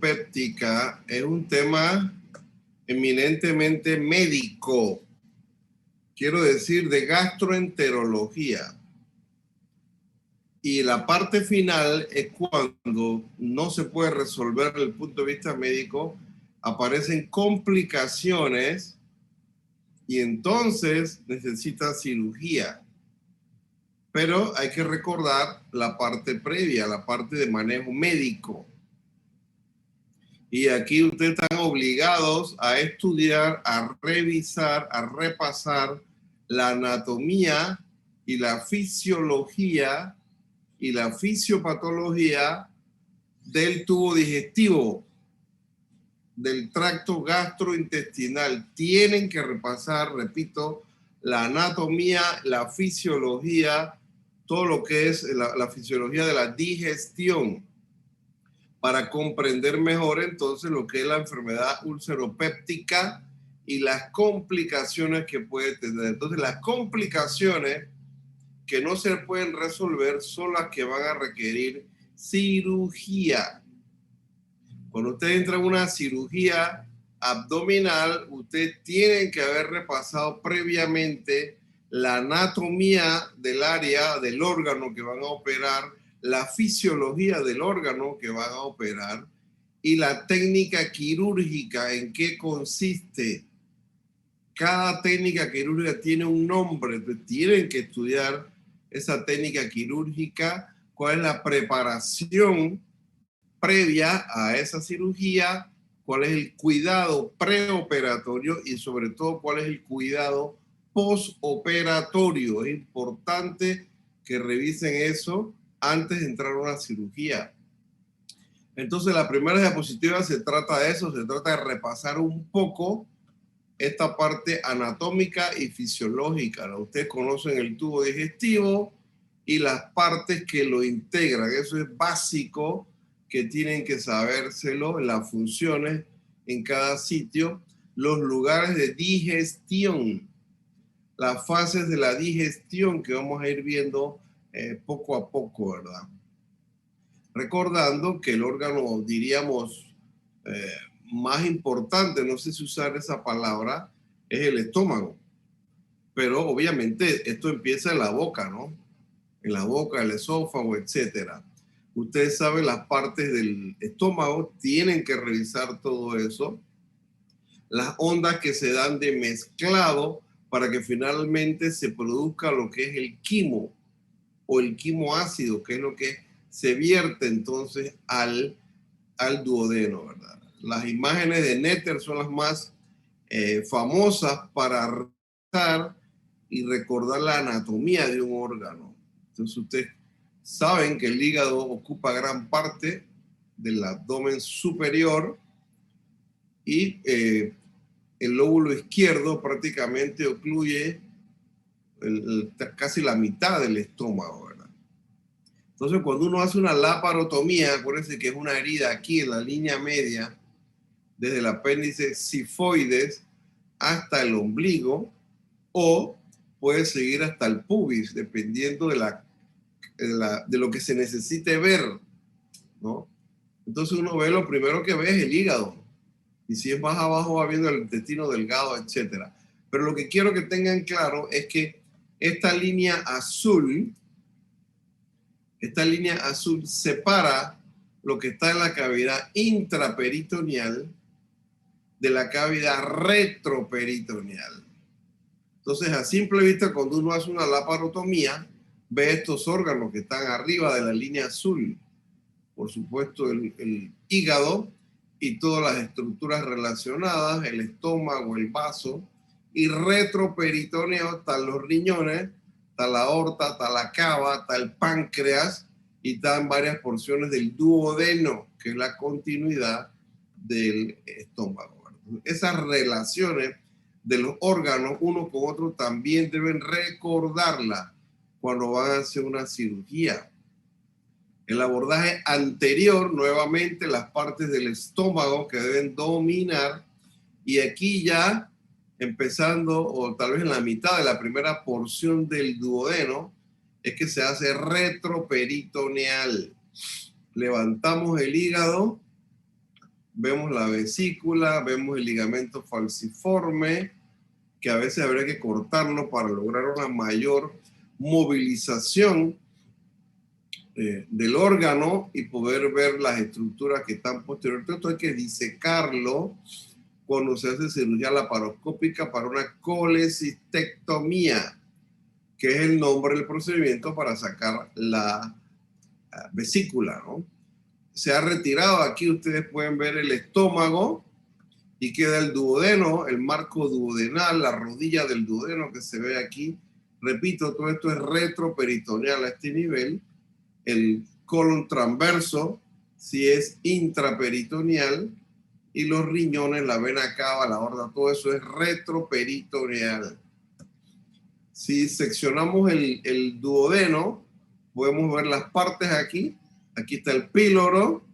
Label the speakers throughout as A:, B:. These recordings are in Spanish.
A: péptica es un tema eminentemente médico, quiero decir de gastroenterología. Y la parte final es cuando no se puede resolver desde el punto de vista médico, aparecen complicaciones y entonces necesita cirugía. Pero hay que recordar la parte previa, la parte de manejo médico. Y aquí ustedes están obligados a estudiar, a revisar, a repasar la anatomía y la fisiología y la fisiopatología del tubo digestivo, del tracto gastrointestinal. Tienen que repasar, repito, la anatomía, la fisiología, todo lo que es la fisiología de la digestión, para comprender mejor entonces lo que es la enfermedad ulceropéptica y las complicaciones que puede tener. Entonces las complicaciones que no se pueden resolver son las que van a requerir cirugía. Cuando usted entra en una cirugía abdominal, ustedes tienen que haber repasado previamente la anatomía del área, del órgano que van a operar, la fisiología del órgano que van a operar y la técnica quirúrgica, en qué consiste. Cada técnica quirúrgica tiene un nombre, entonces tienen que estudiar esa técnica quirúrgica, cuál es la preparación previa a esa cirugía, cuál es el cuidado preoperatorio y sobre todo cuál es el cuidado postoperatorio. Es importante que revisen eso antes de entrar a una cirugía. Entonces la primera diapositiva se trata de eso, se trata de repasar un poco esta parte anatómica y fisiológica, ¿no? Ustedes conocen el tubo digestivo y las partes que lo integran. Eso es básico, que tienen que sabérselo, las funciones en cada sitio, los lugares de digestión, las fases de la digestión que vamos a ir viendo poco a poco, ¿verdad? Recordando que el órgano, diríamos, más importante, no sé si usar esa palabra, es el estómago. Pero obviamente esto empieza en la boca, ¿no? En la boca, el esófago, etcétera. Ustedes saben las partes del estómago, tienen que revisar todo eso. Las ondas que se dan de mezclado para que finalmente se produzca lo que es el quimo o el quimoácido, que es lo que se vierte entonces al duodeno, ¿verdad? Las imágenes de Netter son las más famosas para revisar y recordar la anatomía de un órgano. Entonces ustedes saben que el hígado ocupa gran parte del abdomen superior y el lóbulo izquierdo prácticamente ocluye casi la mitad del estómago, ¿verdad? Entonces cuando uno hace una laparotomía, acuérdense que es una herida aquí en la línea media, desde el apéndice sifoides hasta el ombligo, o puede seguir hasta el pubis, dependiendo de lo que se necesite ver, ¿no? Entonces uno ve, lo primero que ve es el hígado, y si es más abajo va viendo el intestino delgado, etcétera. Pero lo que quiero que tengan claro es que esta línea azul separa lo que está en la cavidad intraperitoneal de la cavidad retroperitoneal. Entonces, a simple vista, cuando uno hace una laparotomía, ve estos órganos que están arriba de la línea azul. Por supuesto, el hígado y todas las estructuras relacionadas, el estómago, el vaso, y retroperitoneo están los riñones, está la aorta, está la cava, está el páncreas, y están varias porciones del duodeno, que es la continuidad del estómago. Esas relaciones de los órganos uno con otro también deben recordarla cuando van a hacer una cirugía. El abordaje anterior, nuevamente las partes del estómago que deben dominar, y aquí ya empezando o tal vez en la mitad de la primera porción del duodeno es que se hace retroperitoneal. Levantamos el hígado vemos la vesícula, vemos el ligamento falciforme, que a veces habría que cortarlo para lograr una mayor movilización del órgano y poder ver las estructuras que están posteriormente. Esto hay que disecarlo cuando se hace cirugía laparoscópica para una colecistectomía, que es el nombre del procedimiento para sacar la vesícula, ¿no? Se ha retirado, aquí ustedes pueden ver el estómago y queda el duodeno, el marco duodenal, la rodilla del duodeno que se ve aquí. Repito, todo esto es retroperitoneal a este nivel. El colon transverso, si es intraperitoneal, y los riñones, la vena cava, la aorta, todo eso es retroperitoneal. Si seccionamos el duodeno, podemos ver las partes aquí. Aquí está el píloro,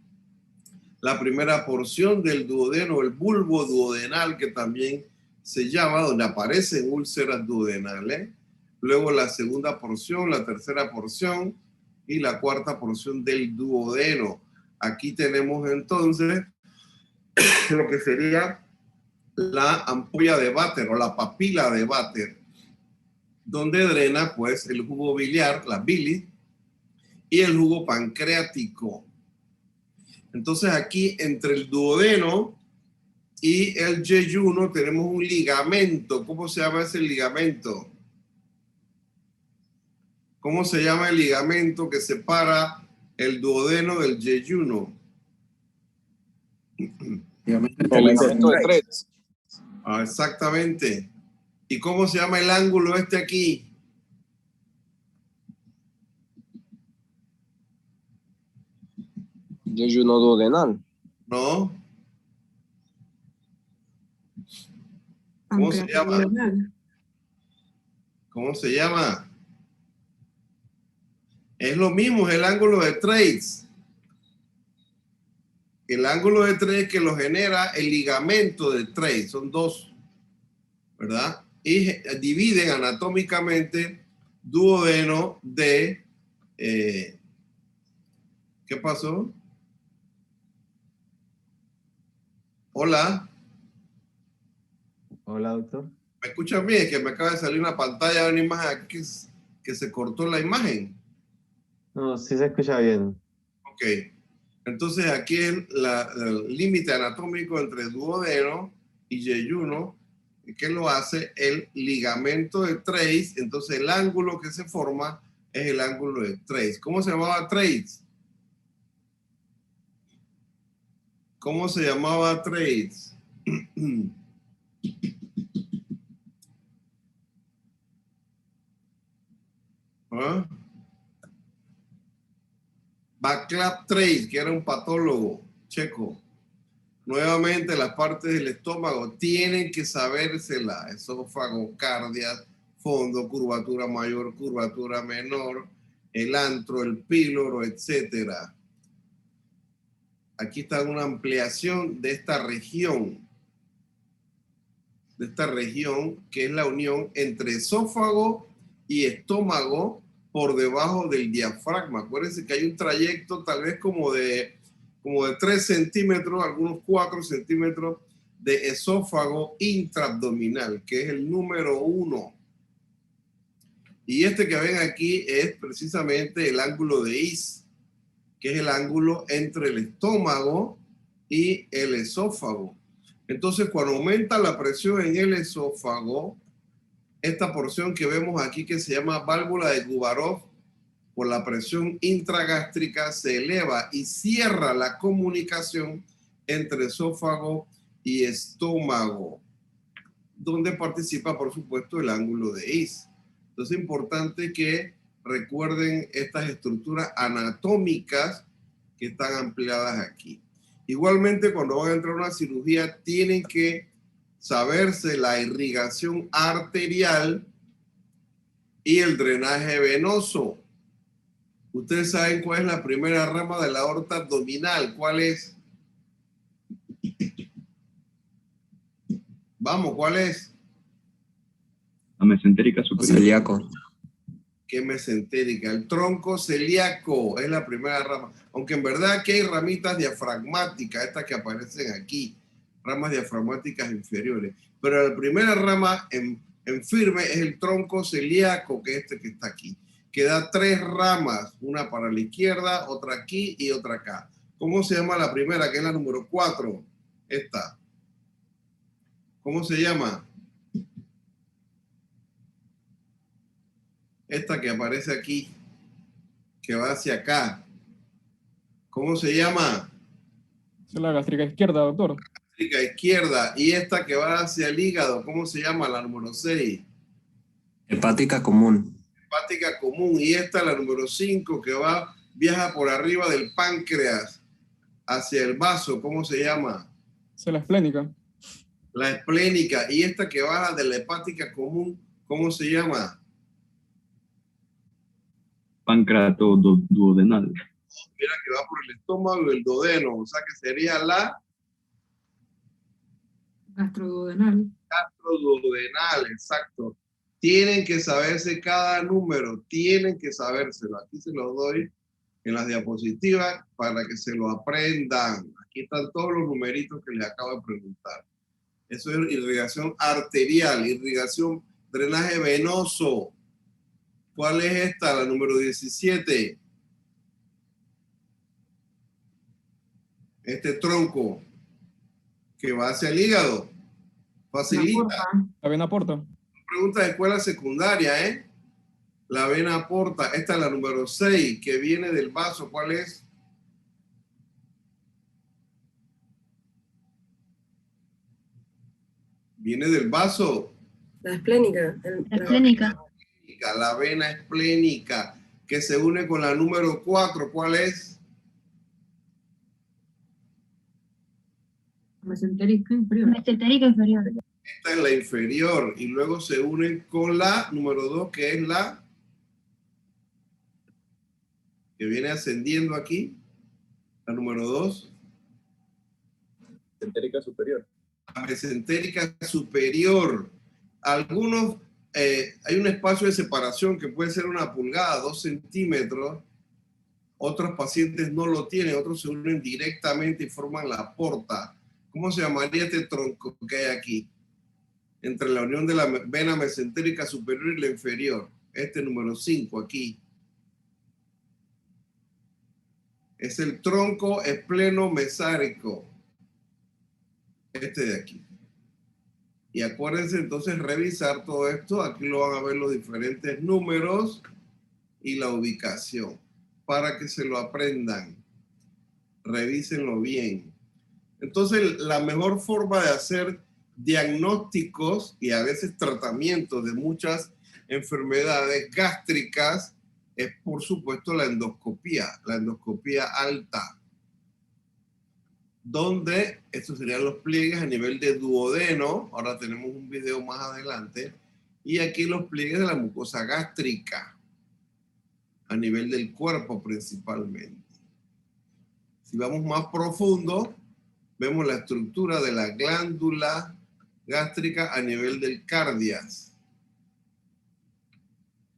A: la primera porción del duodeno, el bulbo duodenal, que también se llama, donde aparecen úlceras duodenales. Luego la segunda porción, la tercera porción y la cuarta porción del duodeno. Aquí tenemos entonces lo que sería la ampolla de Vater o la papila de Vater, donde drena pues el jugo biliar, la bilis, y el jugo pancreático. Entonces aquí entre el duodeno y el yeyuno tenemos un ligamento. ¿Cómo se llama ese ligamento? ¿Cómo se llama el ligamento que separa el duodeno del yeyuno?
B: El ligamento de Treitz.
A: Ah, exactamente. ¿Y cómo se llama el ángulo este aquí?
B: Yeyuno duodenal.
A: ¿No? ¿Cómo se llama? ¿Cómo se llama? Es lo mismo, es el ángulo de Treitz. El ángulo de Treitz que lo genera el ligamento de Treitz. Son dos, ¿verdad? Y dividen anatómicamente duodeno de... ¿qué pasó? Hola.
C: Hola, doctor.
A: ¿Me escuchan bien? Es que me acaba de salir una pantalla de una imagen aquí que se cortó la imagen.
C: No, sí se escucha bien.
A: Ok. Entonces aquí es el límite anatómico entre duodeno y yeyuno, que lo hace el ligamento de Treitz. Entonces el ángulo que se forma es el ángulo de Treitz. ¿Cómo se llamaba Treitz? ¿Cómo se llamaba Treitz? ¿Ah? Václav Treitz, que era un patólogo checo. Nuevamente, las partes del estómago tienen que sabérsela: esófago, cardia, fondo, curvatura mayor, curvatura menor, el antro, el píloro, etc. Aquí está una ampliación de esta región que es la unión entre esófago y estómago por debajo del diafragma. Acuérdense que hay un trayecto tal vez como de 3 centímetros, algunos 4 centímetros de esófago intraabdominal, que es el número 1. Y este que ven aquí es precisamente el ángulo de Is, que es el ángulo entre el estómago y el esófago. Entonces, cuando aumenta la presión en el esófago, esta porción que vemos aquí, que se llama válvula de Gubarov, por la presión intragástrica se eleva y cierra la comunicación entre esófago y estómago, donde participa, por supuesto, el ángulo de Is. Entonces es importante que recuerden estas estructuras anatómicas que están ampliadas aquí. Igualmente, cuando van a entrar a una cirugía, tienen que saberse la irrigación arterial y el drenaje venoso. Ustedes saben cuál es la primera rama de la aorta abdominal. ¿Cuál es? Vamos, ¿cuál es?
D: La mesentérica superior.
B: Celíaco.
A: que mesentérica. El tronco celíaco es la primera rama. Aunque en verdad aquí hay ramitas diafragmáticas, estas que aparecen aquí, ramas diafragmáticas inferiores. Pero la primera rama en firme es el tronco celíaco, que es este que está aquí, que da 3 ramas, una para la izquierda, otra aquí y otra acá. ¿Cómo se llama la primera, que es la número 4? Esta. ¿Cómo se llama? Esta que aparece aquí, que va hacia acá. ¿Cómo se llama?
D: Es la gástrica izquierda, doctor.
A: Gástrica izquierda. Y esta que va hacia el hígado, ¿cómo se llama? La número 6.
B: Hepática común.
A: Hepática común. Y esta, la número 5, que viaja por arriba del páncreas hacia el vaso, ¿cómo se llama?
D: Es la esplénica.
A: La esplénica. Y esta que baja de la hepática común, ¿cómo se llama?
E: Pancreato duodenal.
A: Mira que va por el estómago y el duodeno, o sea que sería la
F: Gastroduodenal.
A: gastroduodenal, exacto. Tienen que saberse cada número, tienen que sabérselo. Aquí se los doy en las diapositivas para que se lo aprendan. Aquí están todos los numeritos que les acabo de preguntar. Eso es irrigación arterial, irrigación, drenaje venoso. ¿Cuál es esta? La número 17. Este tronco que va hacia el hígado. Facilita.
D: La vena porta.
A: Pregunta de escuela secundaria, ¿eh? La vena porta. Esta es la número 6, que viene del vaso. ¿Cuál es? Viene del vaso.
G: La esplénica.
H: La esplénica.
A: La vena esplénica, que se une con la número 4. ¿Cuál es?
F: Mesentérica inferior.
H: Mesentérica inferior.
A: Esta es la inferior. Y luego se unen con la número 2, que es la que viene ascendiendo aquí. La número 2.
B: Mesentérica superior.
A: La mesentérica superior. Algunos, hay un espacio de separación que puede ser 1 pulgada, 2 centímetros. Otros pacientes no lo tienen, otros se unen directamente y forman la porta. ¿Cómo se llamaría este tronco que hay aquí? Entre la unión de la vena mesentérica superior y la inferior. Este número 5 aquí. Es el tronco esplenomesárico. Este de aquí. Y acuérdense entonces revisar todo esto. Aquí lo van a ver los diferentes números y la ubicación para que se lo aprendan. Revísenlo bien. Entonces, la mejor forma de hacer diagnósticos y a veces tratamientos de muchas enfermedades gástricas es, por supuesto, la endoscopía alta, donde estos serían los pliegues a nivel de duodeno. Ahora tenemos un video más adelante. Y aquí los pliegues de la mucosa gástrica, a nivel del cuerpo principalmente. Si vamos más profundo, vemos la estructura de la glándula gástrica a nivel del cardias.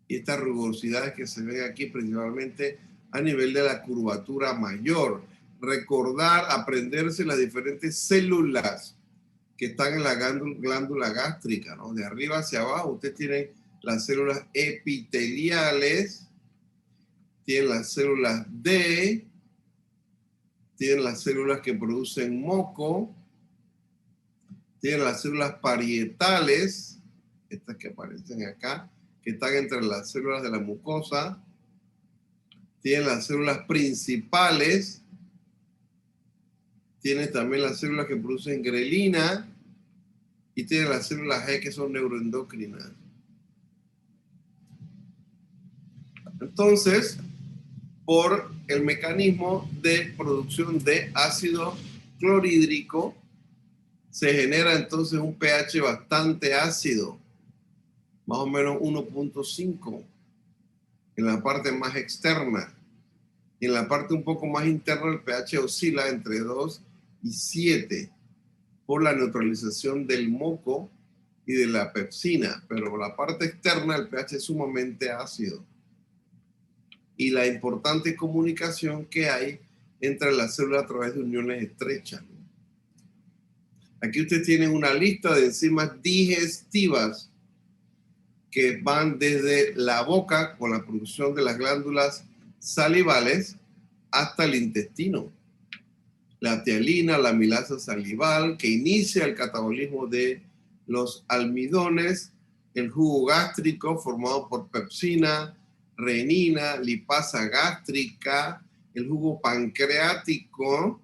A: Y estas rugosidades que se ven aquí principalmente a nivel de la curvatura mayor. Recordar, aprenderse las diferentes células que están en la glándula gástrica, ¿no? De arriba hacia abajo, usted tiene las células epiteliales, tiene las células D, tienen las células que producen moco, tienen las células parietales, estas que aparecen acá, que están entre las células de la mucosa, tienen las células principales, tienen también las células que producen grelina y tienen las células G que son neuroendocrinas. Entonces, por el mecanismo de producción de ácido clorhídrico, se genera entonces un pH bastante ácido, más o menos 1.5 en la parte más externa. Y en la parte un poco más interna el pH oscila entre 2 y 7 por la neutralización del moco y de la pepsina, pero la parte externa el pH es sumamente ácido. y la importante comunicación que hay entre las células a través de uniones estrechas. Aquí ustedes tienen una lista de enzimas digestivas que van desde la boca con la producción de las glándulas salivales hasta el intestino. La tialina, la amilasa salival, que inicia el catabolismo de los almidones, el jugo gástrico formado por pepsina, renina, lipasa gástrica, el jugo pancreático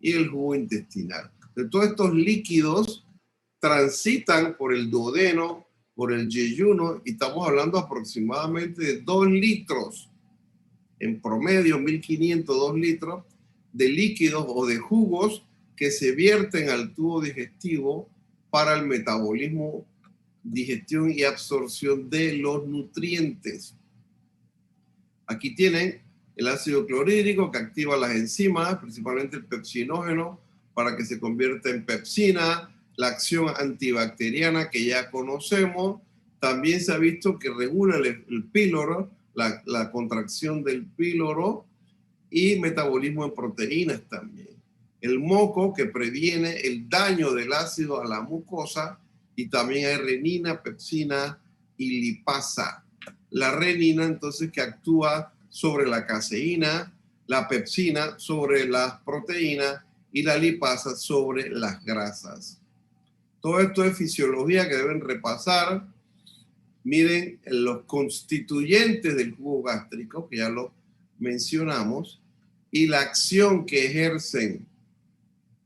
A: y el jugo intestinal. De todos estos líquidos transitan por el duodeno, por el yeyuno, y estamos hablando aproximadamente de 2 litros, en promedio 1500, 2 litros de líquidos o de jugos que se vierten al tubo digestivo para el metabolismo, digestión y absorción de los nutrientes. Aquí tienen el ácido clorhídrico que activa las enzimas, principalmente el pepsinógeno, para que se convierta en pepsina, la acción antibacteriana que ya conocemos. También se ha visto que regula el píloro, la contracción del píloro y metabolismo en proteínas también. El moco que previene el daño del ácido a la mucosa, y también hay renina, pepsina y lipasa. La renina entonces que actúa sobre la caseína, la pepsina sobre las proteínas y la lipasa sobre las grasas. Todo esto es fisiología que deben repasar. Miren los constituyentes del jugo gástrico, que ya lo mencionamos, y la acción que ejercen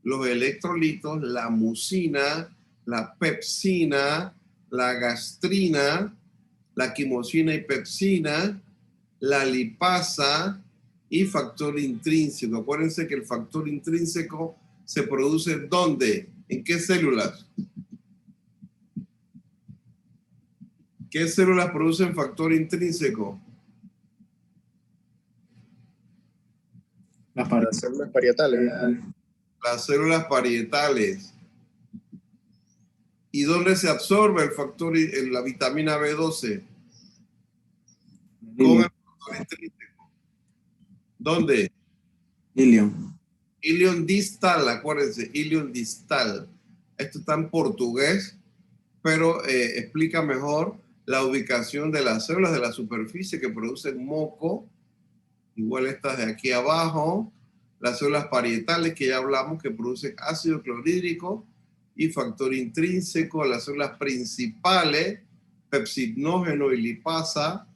A: los electrolitos, la mucina, la pepsina, la gastrina, la quimosina y pepsina, la lipasa y factor intrínseco. Acuérdense que el factor intrínseco se produce ¿dónde? ¿En qué células? ¿Qué células producen factor intrínseco?
B: Las células parietales.
A: Las células parietales. ¿Y dónde se absorbe el factor, la vitamina B12? Con el factor intrínseco. ¿Dónde?
B: Ilion.
A: Ilion distal, acuérdense, ilion distal. Esto está en portugués, pero explica mejor la ubicación de las células de la superficie que producen moco. Igual estas de aquí abajo. Las células parietales que ya hablamos que producen ácido clorhídrico y factor intrínseco. Las células principales, pepsinógeno y lipasa.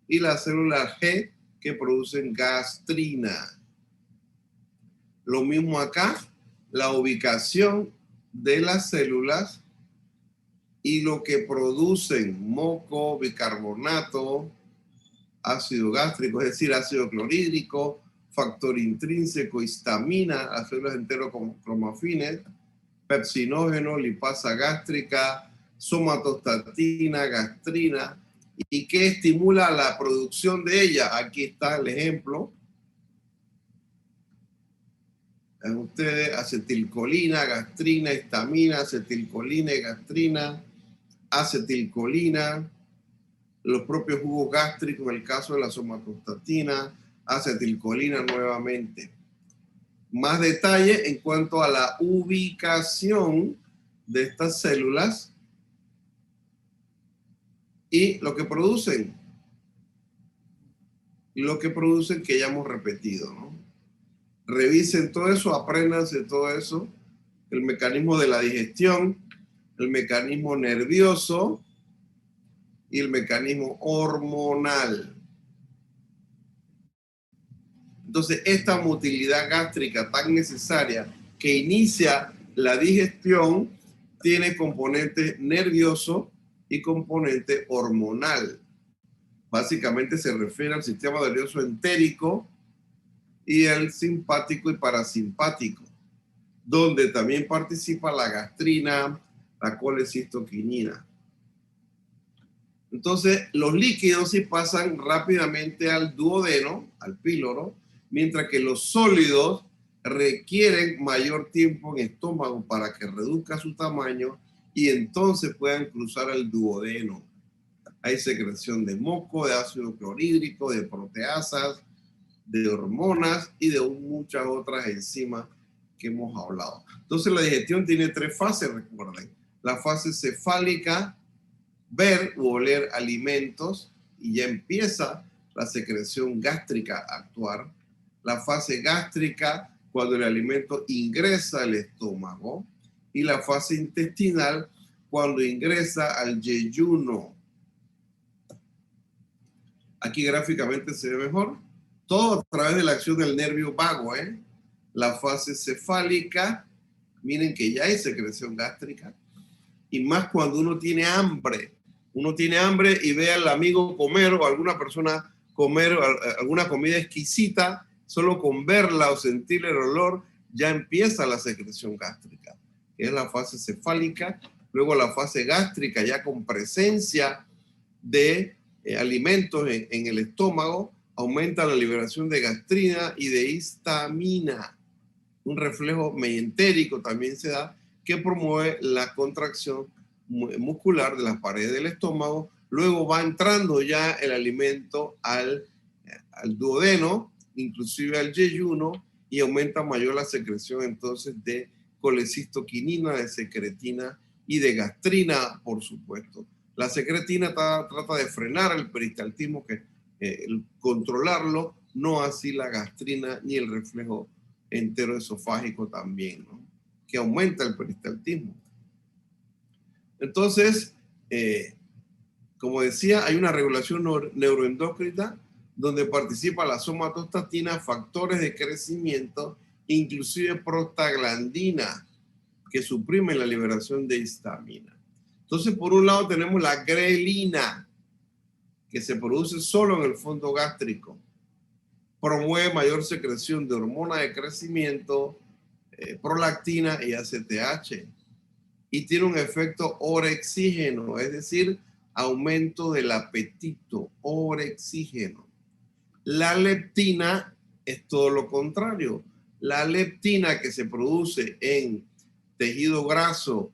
A: Y las células G que producen gastrina. Lo mismo acá, la ubicación de las células y lo que producen moco, bicarbonato, ácido gástrico, es decir, ácido clorhídrico, factor intrínseco, histamina, las células enterocromafines, pepsinógeno, lipasa gástrica, somatostatina, gastrina, y que estimula la producción de ella. Aquí está el ejemplo. En ustedes, acetilcolina, gastrina, histamina, acetilcolina y gastrina, acetilcolina, los propios jugos gástricos, en el caso de la somatostatina, acetilcolina nuevamente. Más detalle en cuanto a la ubicación de estas células y lo que producen. Y lo que producen que ya hemos repetido, ¿no? Revisen todo eso, apréndanse todo eso, el mecanismo de la digestión, el mecanismo nervioso y el mecanismo hormonal. Entonces, esta motilidad gástrica tan necesaria que inicia la digestión tiene componente nervioso y componente hormonal. Básicamente se refiere al sistema nervioso entérico y el simpático y parasimpático, donde también participa la gastrina, la colecistoquinina. Entonces, los líquidos sí pasan rápidamente al duodeno, al píloro, mientras que los sólidos requieren mayor tiempo en estómago para que reduzca su tamaño y entonces puedan cruzar al duodeno. hay secreción de moco, de ácido clorhídrico, de proteasas, de hormonas y de muchas otras enzimas que hemos hablado. Entonces la digestión tiene 3 fases, recuerden. La fase cefálica, ver u oler alimentos, y ya empieza la secreción gástrica a actuar. La fase gástrica, cuando el alimento ingresa al estómago, y la fase intestinal, cuando ingresa al yeyuno. Aquí gráficamente se ve mejor. Todo a través de la acción del nervio vago, ¿eh? La fase cefálica, miren que ya hay secreción gástrica, y más cuando uno tiene hambre. Uno tiene hambre y ve al amigo comer o alguna persona comer alguna comida exquisita, solo con verla o sentir el olor, ya empieza la secreción gástrica, que es la fase cefálica. Luego la fase gástrica, ya con presencia de alimentos en el estómago, aumenta la liberación de gastrina y de histamina. Un reflejo meyentérico también se da, que promueve la contracción muscular de las paredes del estómago. Luego va entrando ya el alimento al duodeno, inclusive al yeyuno, y aumenta mayor la secreción entonces de colecistoquinina, de secretina y de gastrina, por supuesto. La secretina trata de frenar el peristaltismo, controlarlo, no así la gastrina ni el reflejo enteroesofágico también, ¿no? Que aumenta el peristaltismo. Entonces, como decía, hay una regulación neuroendocrina donde participa la somatostatina, factores de crecimiento, inclusive prostaglandina, que suprimen la liberación de histamina. Entonces, por un lado tenemos la grelina, que se produce solo en el fondo gástrico. Promueve mayor secreción de hormona de crecimiento, prolactina y ACTH. Y tiene un efecto orexígeno, es decir, aumento del apetito, orexígeno. La leptina es todo lo contrario. La leptina, que se produce en tejido graso,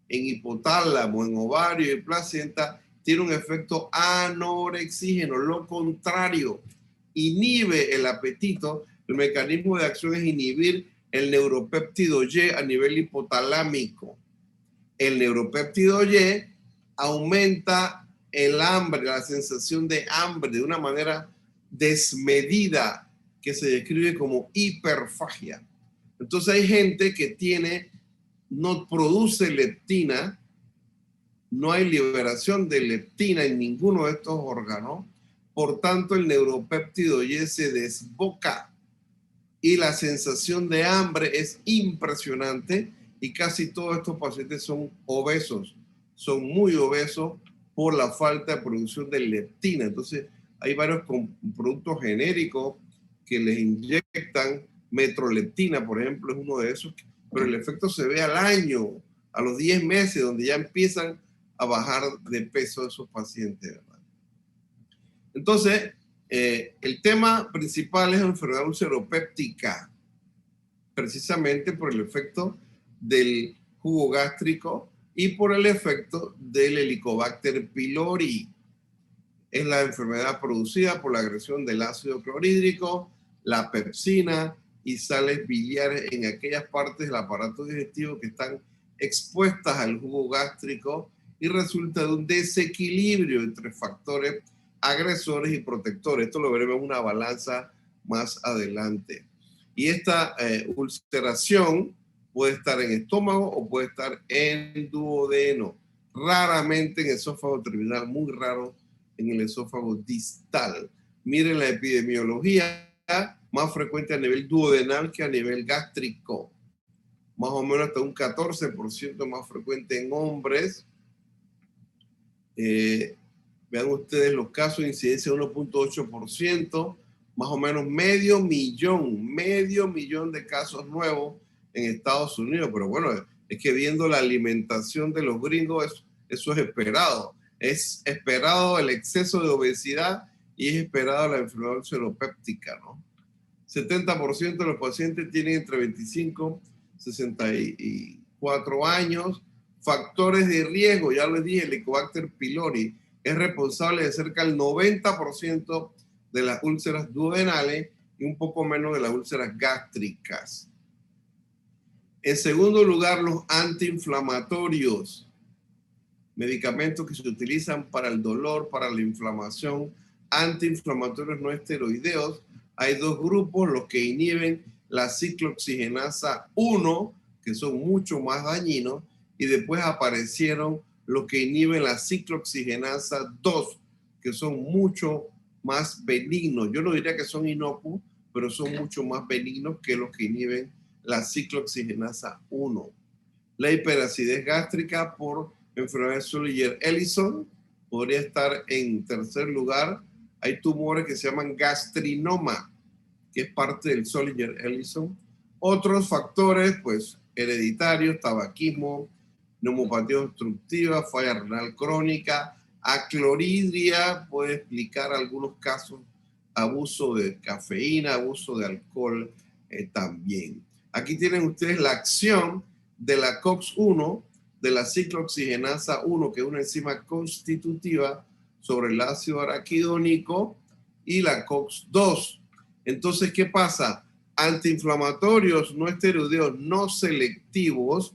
A: en hipotálamo, en ovario y placenta, tiene un efecto anorexígeno, lo contrario, inhibe el apetito. El mecanismo de acción es inhibir el neuropéptido Y a nivel hipotalámico. El neuropéptido Y aumenta el hambre, la sensación de hambre de una manera desmedida, que se describe como hiperfagia. Entonces hay gente que no produce leptina, no hay liberación de leptina en ninguno de estos órganos, por tanto el neuropéptido Y se desboca y la sensación de hambre es impresionante, y casi todos estos pacientes son obesos, son muy obesos por la falta de producción de leptina. Entonces hay varios productos genéricos que les inyectan metroleptina, por ejemplo, es uno de esos, pero el efecto se ve al año, a los 10 meses, donde ya empiezan a bajar de peso esos pacientes, ¿verdad? Entonces, el tema principal es la enfermedad ulceropéptica, precisamente por el efecto del jugo gástrico y por el efecto del Helicobacter pylori. Es la enfermedad producida por la agresión del ácido clorhídrico, la pepsina y sales biliares en aquellas partes del aparato digestivo que están expuestas al jugo gástrico, y resulta de un desequilibrio entre factores agresores y protectores. Esto lo veremos en una balanza más adelante. Y esta ulceración puede estar en estómago o puede estar en duodeno. Raramente en esófago terminal, muy raro en el esófago distal. Miren la epidemiología, más frecuente a nivel duodenal que a nivel gástrico. Más o menos hasta un 14% más frecuente en hombres. Vean ustedes los casos de incidencia de 1.8%, más o menos medio millón de casos nuevos en Estados Unidos. Pero bueno, es que viendo la alimentación de los gringos, eso es esperado. Es esperado el exceso de obesidad y es esperado la enfermedad ulceropéptica, ¿no? 70% de los pacientes tienen entre 25 y 64 años. Factores de riesgo, ya les dije, Helicobacter pylori, es responsable de cerca del 90% de las úlceras duodenales y un poco menos de las úlceras gástricas. En segundo lugar, los antiinflamatorios, medicamentos que se utilizan para el dolor, para la inflamación, antiinflamatorios no esteroideos. Hay dos grupos, los que inhiben la ciclooxigenasa 1, que son mucho más dañinos, y después aparecieron los que inhiben la ciclooxigenasa 2, que son mucho más benignos. Yo no diría que son inocuos, pero son mucho más benignos que los que inhiben la ciclooxigenasa 1. La hiperacidez gástrica por enfermedad de Zollinger-Ellison podría estar en tercer lugar. Hay tumores que se llaman gastrinoma, que es parte del Zollinger-Ellison. Otros factores, pues, hereditarios, tabaquismo, neumopatía obstructiva, falla renal crónica, acloridria, puede explicar algunos casos, abuso de cafeína, abuso de alcohol también. Aquí tienen ustedes la acción de la COX-1, de la ciclooxigenasa 1, que es una enzima constitutiva sobre el ácido araquidónico, y la COX-2. Entonces, ¿qué pasa? Antiinflamatorios no esteroideos no selectivos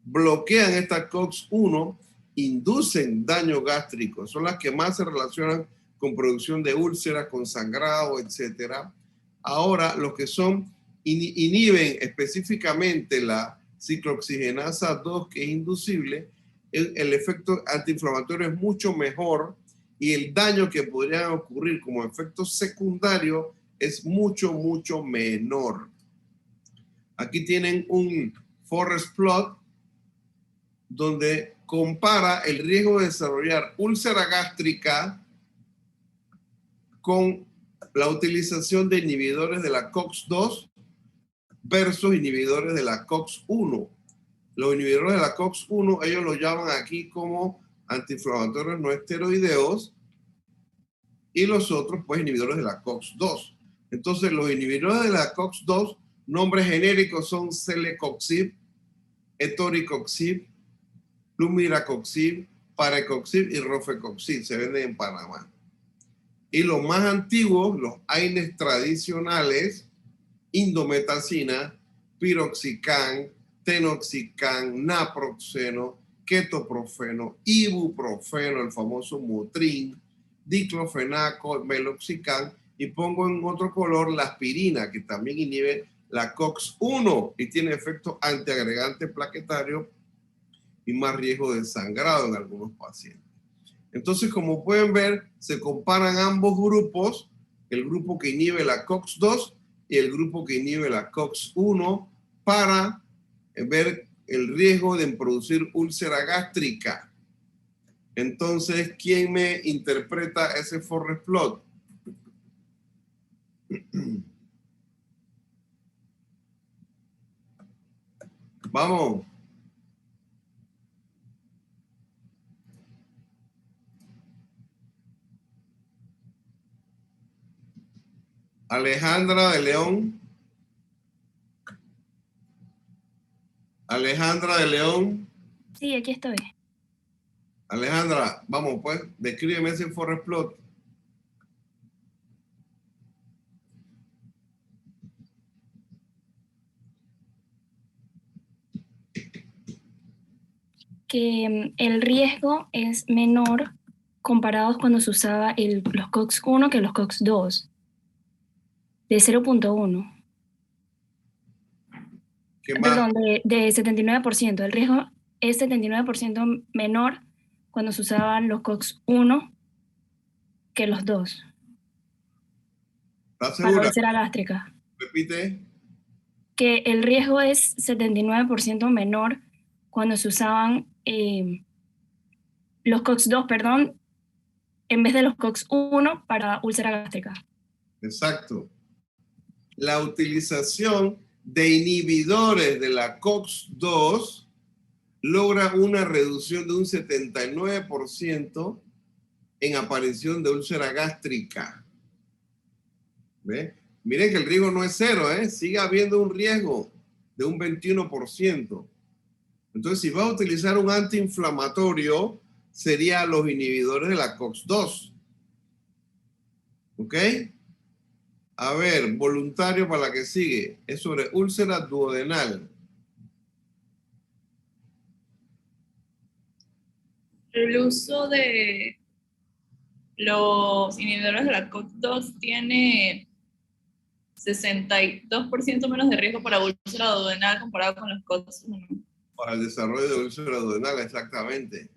A: bloquean esta COX-1, inducen daño gástrico. Son las que más se relacionan con producción de úlceras, con sangrado, etc. Ahora, los que son inhiben específicamente la ciclooxigenasa 2, que es inducible, el efecto antiinflamatorio es mucho mejor y el daño que podría ocurrir como efecto secundario es mucho, mucho menor. Aquí tienen un forest plot donde compara el riesgo de desarrollar úlcera gástrica con la utilización de inhibidores de la COX-2 versus inhibidores de la COX-1. Los inhibidores de la COX-1, ellos lo llaman aquí como antiinflamatorios no esteroideos, y los otros, pues, inhibidores de la COX-2. Entonces, los inhibidores de la COX-2, nombres genéricos son celecoxib, etoricoxib, lumiracoxib, parecoxib y rofecoxib. Se venden en Panamá. Y los más antiguos, los AINES tradicionales, indometacina, piroxicam, tenoxicam, naproxeno, ketoprofeno, ibuprofeno, el famoso Motrin, diclofenaco, meloxicam, y pongo en otro color la aspirina, que también inhibe la COX-1 y tiene efecto antiagregante plaquetario y más riesgo de sangrado en algunos pacientes. Entonces, como pueden ver, se comparan ambos grupos, el grupo que inhibe la COX-2 y el grupo que inhibe la COX-1, para ver el riesgo de producir úlcera gástrica. Entonces, ¿quién me interpreta ese forest plot? Vamos. Alejandra de León. Alejandra de León.
H: Sí, aquí estoy.
A: Alejandra, vamos pues, descríbeme ese forest plot.
H: Que el riesgo es menor comparados cuando se usaba los COX-1 que los COX-2, de 0.1.
A: ¿Qué más?
H: Perdón, de 79%. El riesgo es 79% menor cuando se usaban los COX-1 que los 2.
A: ¿Estás
H: Para
A: segura?
H: úlcera gástrica.
A: Repite.
H: Que el riesgo es 79% menor cuando se usaban los COX-2, perdón, en vez de los COX-1 para úlcera gástrica.
A: Exacto. La utilización de inhibidores de la COX-2 logra una reducción de un 79% en aparición de úlcera gástrica. ¿Ve? Miren que el riesgo no es cero, ¿eh? Sigue habiendo un riesgo de un 21%. Entonces, si vas a utilizar un antiinflamatorio, serían los inhibidores de la COX-2. ¿Ok? A ver, voluntario para la que sigue. Es sobre úlcera duodenal.
G: El uso de los inhibidores de la COX-2 tiene 62% menos de riesgo para úlcera duodenal comparado con los COX-1.
A: Para el desarrollo de úlcera duodenal, exactamente.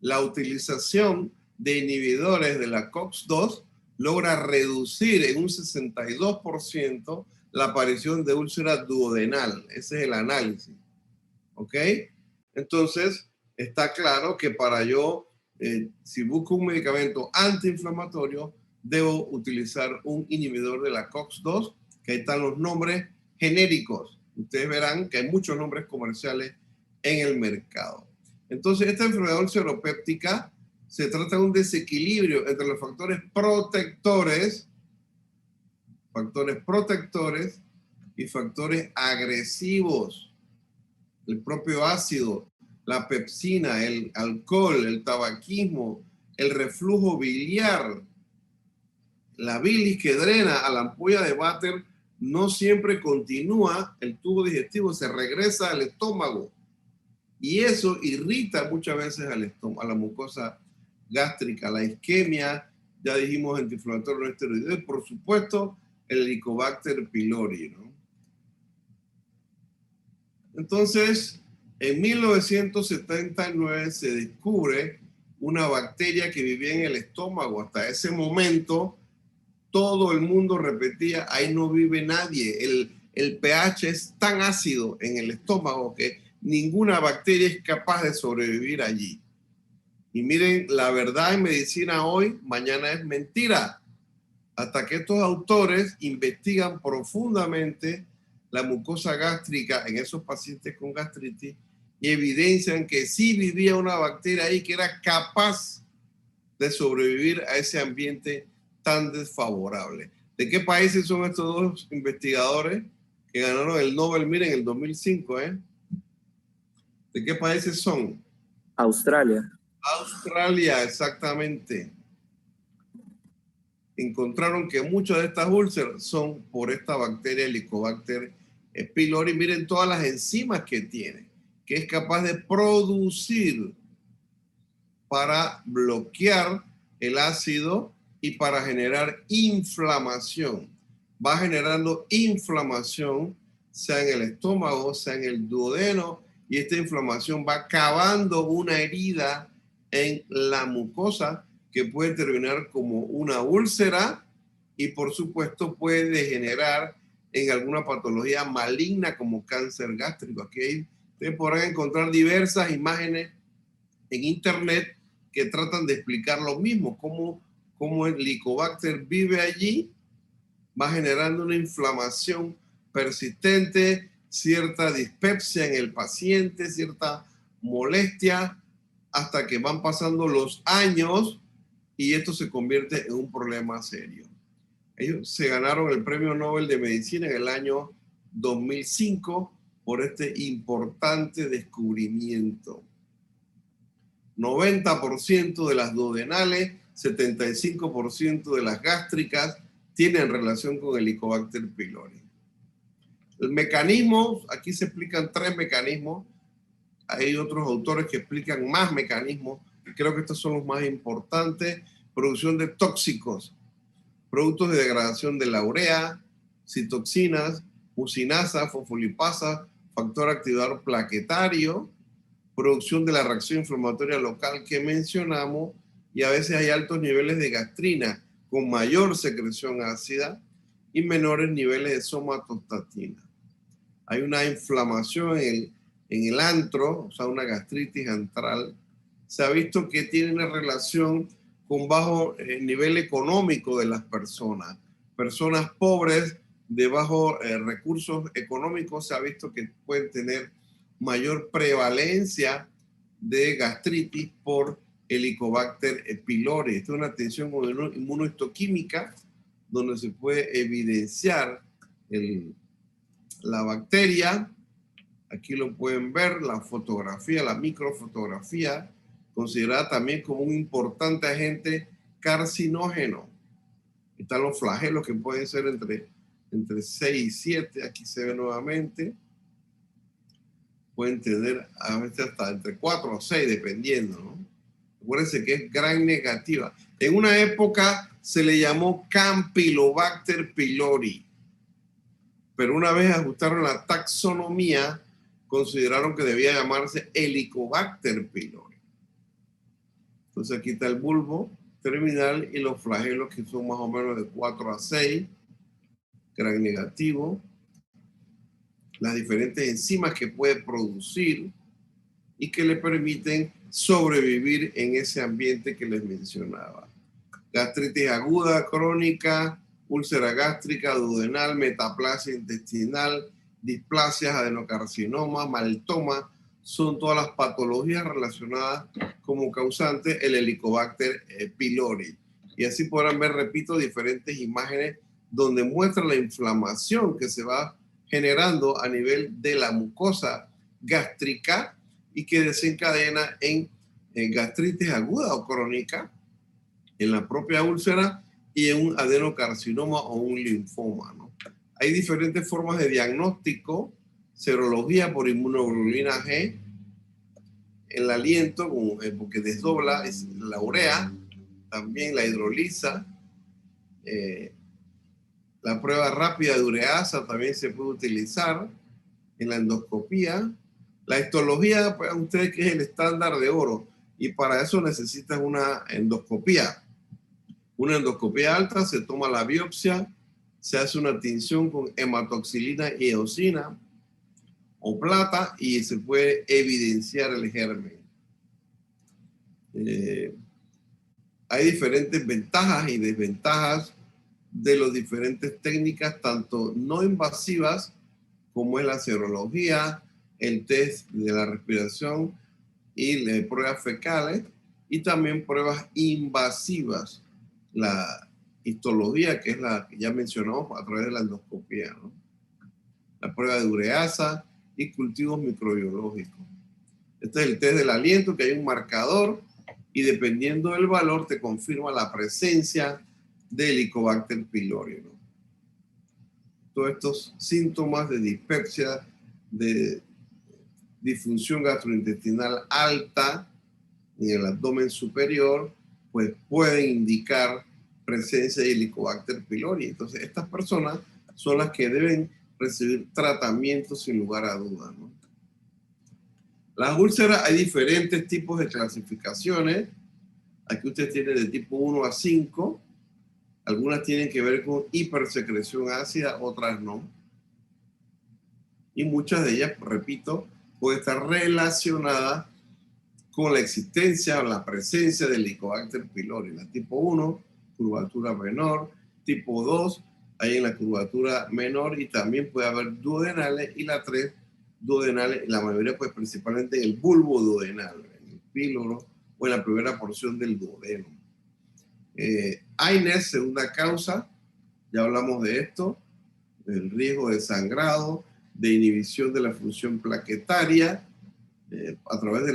A: La utilización de inhibidores de la COX-2 logra reducir en un 62% la aparición de úlcera duodenal. Ese es el análisis. ¿Ok? Entonces, está claro que para yo, si busco un medicamento antiinflamatorio, debo utilizar un inhibidor de la COX-2, que ahí están los nombres genéricos. Ustedes verán que hay muchos nombres comerciales en el mercado. Entonces, esta enfermedad ulceropéptica se trata de un desequilibrio entre los factores protectores y factores agresivos. El propio ácido, la pepsina, el alcohol, el tabaquismo, el reflujo biliar, la bilis que drena a la ampolla de Vater no siempre continúa el tubo digestivo, se regresa al estómago. Y eso irrita muchas veces al estómago, a la mucosa gástrica, la isquemia, ya dijimos antiinflamatorio no esteroideo, y por supuesto el Helicobacter pylori, ¿no? Entonces, en 1979 se descubre una bacteria que vivía en el estómago. Hasta ese momento, todo el mundo repetía, ahí no vive nadie. El pH es tan ácido en el estómago que ninguna bacteria es capaz de sobrevivir allí. Y miren, la verdad en medicina hoy, mañana es mentira. Hasta que estos autores investigan profundamente la mucosa gástrica en esos pacientes con gastritis y evidencian que sí vivía una bacteria ahí que era capaz de sobrevivir a ese ambiente tan desfavorable. ¿De qué países son estos dos investigadores que ganaron el Nobel, miren, en el 2005, ¿De qué países son?
B: Australia.
A: Australia, exactamente. Encontraron que muchas de estas úlceras son por esta bacteria Helicobacter pylori. Miren todas las enzimas que tiene, que es capaz de producir para bloquear el ácido y para generar inflamación. Va generando inflamación, sea en el estómago, sea en el duodeno, y esta inflamación va cavando una herida en la mucosa que puede terminar como una úlcera y por supuesto puede degenerar en alguna patología maligna como cáncer gástrico. Aquí ustedes podrán encontrar diversas imágenes en internet que tratan de explicar lo mismo, cómo el Helicobacter vive allí, va generando una inflamación persistente, cierta dispepsia en el paciente, cierta molestia, hasta que van pasando los años y esto se convierte en un problema serio. Ellos se ganaron el Premio Nobel de Medicina en el año 2005 por este importante descubrimiento. 90% de las duodenales, 75% de las gástricas tienen relación con el Helicobacter pylori. El mecanismo, aquí se explican 3 mecanismos. Hay otros autores que explican más mecanismos. Creo que estos son los más importantes. Producción de tóxicos, productos de degradación de la urea, citoxinas, usinasa, fosfolipasa, factor activador plaquetario, producción de la reacción inflamatoria local que mencionamos, y a veces hay altos niveles de gastrina con mayor secreción ácida y menores niveles de somatostatina. Hay una inflamación en el antro, o sea, una gastritis antral. Se ha visto que tiene una relación con bajo nivel económico de las personas. Personas pobres de bajos recursos económicos se ha visto que pueden tener mayor prevalencia de gastritis por Helicobacter pylori. Esta es una atención inmunohistoquímica donde se puede evidenciar la bacteria. Aquí lo pueden ver, la fotografía, la microfotografía, considerada también como un importante agente carcinógeno. Están los flagelos que pueden ser entre 6 y 7, aquí se ve nuevamente. Pueden tener a veces hasta entre 4 o 6, dependiendo, ¿no? Acuérdense que es gram negativa. En una época se le llamó Campylobacter pylori, pero una vez ajustaron la taxonomía, consideraron que debía llamarse Helicobacter pylori. Entonces aquí está el bulbo terminal y los flagelos, que son más o menos de 4 a 6, gram negativo, las diferentes enzimas que puede producir y que le permiten sobrevivir en ese ambiente que les mencionaba. Gastritis aguda, crónica, úlcera gástrica, duodenal, metaplasia intestinal, displasias, adenocarcinoma, maltoma, son todas las patologías relacionadas como causante el Helicobacter pylori. Y así podrán ver, repito, diferentes imágenes donde muestra la inflamación que se va generando a nivel de la mucosa gástrica y que desencadena en gastritis aguda o crónica, en la propia úlcera y en un adenocarcinoma o un linfoma, ¿no? Hay diferentes formas de diagnóstico: serología por inmunoglobulina G, el aliento, porque desdobla, es la urea, también la hidroliza, la prueba rápida de ureasa también se puede utilizar en la endoscopía. La histología, pues ustedes, que es el estándar de oro, y para eso necesitan una endoscopía. Una endoscopía alta, se toma la biopsia, se hace una tinción con hematoxilina y eosina o plata y se puede evidenciar el germen. Hay diferentes ventajas y desventajas de las diferentes técnicas, tanto no invasivas como es la serología, el test de la respiración y las pruebas fecales, y también pruebas invasivas, la histología, que es la que ya mencionamos a través de la endoscopía, ¿no? La prueba de ureasa y cultivos microbiológicos. Este es el test del aliento, que hay un marcador y dependiendo del valor te confirma la presencia de Helicobacter pylori, ¿no? Todos estos síntomas de dispepsia, de disfunción gastrointestinal alta en el abdomen superior, pues pueden indicar presencia de Helicobacter pylori. Entonces, estas personas son las que deben recibir tratamiento sin lugar a dudas, ¿no? Las úlceras, hay diferentes tipos de clasificaciones. Aquí usted tiene de tipo 1 a 5. Algunas tienen que ver con hipersecreción ácida, otras no. Y muchas de ellas, repito, puede estar relacionada con la existencia o la presencia del Helicobacter pylori. La tipo 1, curvatura menor. Tipo 2, hay en la curvatura menor y también puede haber duodenales. Y la 3, duodenales, la mayoría pues principalmente en el bulbo duodenal, en el píloro o en la primera porción del duodeno. AINES, segunda causa, ya hablamos de esto, el riesgo de sangrado, de inhibición de la función plaquetaria a través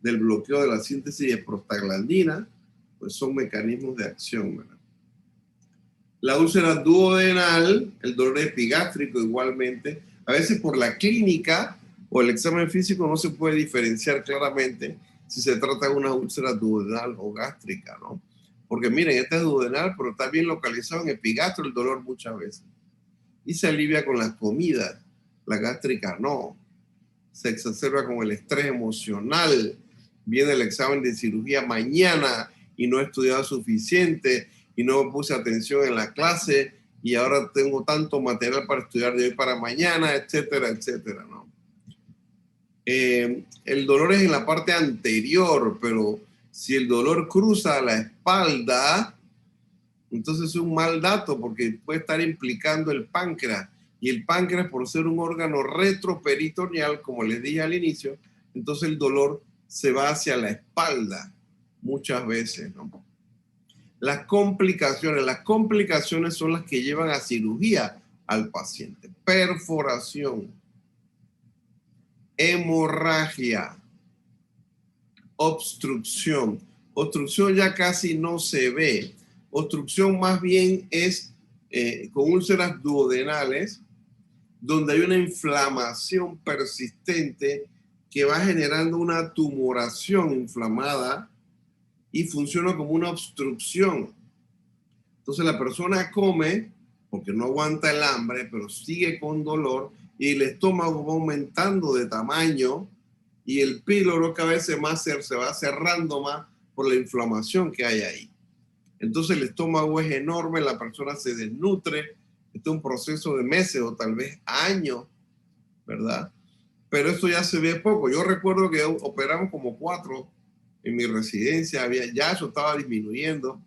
A: del bloqueo de la síntesis de prostaglandina, pues son mecanismos de acción, ¿verdad? La úlcera duodenal, el dolor epigástrico igualmente, a veces por la clínica o el examen físico no se puede diferenciar claramente si se trata de una úlcera duodenal o gástrica, ¿no? Porque miren, esta es duodenal, pero está bien localizado en epigastro el dolor muchas veces. Y se alivia con las comidas. La gástrica no. Se exacerba con el estrés emocional. Viene el examen de cirugía mañana y no he estudiado suficiente y no puse atención en la clase y ahora tengo tanto material para estudiar de hoy para mañana, etcétera, etcétera, ¿no? El dolor es en la parte anterior, pero si el dolor cruza la espalda, entonces es un mal dato porque puede estar implicando el páncreas. Y el páncreas, por ser un órgano retroperitoneal, como les dije al inicio, entonces el dolor se va hacia la espalda muchas veces, ¿no? Las complicaciones son las que llevan a cirugía al paciente. Perforación, hemorragia, obstrucción. Obstrucción ya casi no se ve. Obstrucción más bien es con úlceras duodenales, donde hay una inflamación persistente que va generando una tumoración inflamada y funciona como una obstrucción. Entonces la persona come porque no aguanta el hambre, pero sigue con dolor y el estómago va aumentando de tamaño y el píloro cada vez se va cerrando más por la inflamación que hay ahí. Entonces el estómago es enorme, la persona se desnutre. Este es un proceso de meses o tal vez años, ¿verdad? Pero esto ya se ve poco. Yo recuerdo que operamos como 4 en mi residencia, ya eso estaba disminuyendo.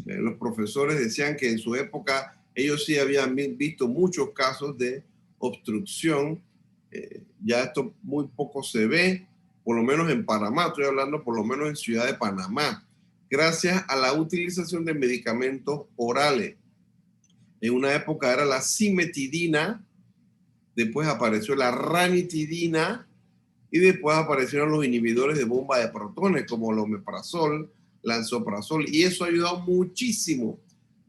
A: Los profesores decían que en su época ellos sí habían visto muchos casos de obstrucción. Ya esto muy poco se ve, por lo menos en Panamá, estoy hablando por lo menos en Ciudad de Panamá, gracias a la utilización de medicamentos orales. En una época era la cimetidina, después apareció la ranitidina y después aparecieron los inhibidores de bomba de protones como el omeprazol, lansoprazol, y eso ha ayudado muchísimo,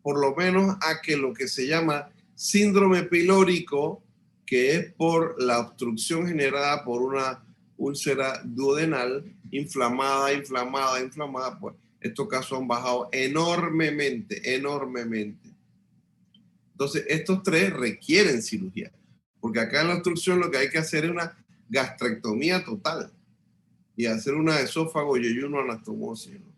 A: por lo menos a que lo que se llama síndrome pilórico, que es por la obstrucción generada por una úlcera duodenal inflamada, pues estos casos han bajado enormemente. Entonces, estos 3 requieren cirugía, porque acá en la obstrucción lo que hay que hacer es una gastrectomía total y hacer una esófago y ayuno anastomosis, ¿no?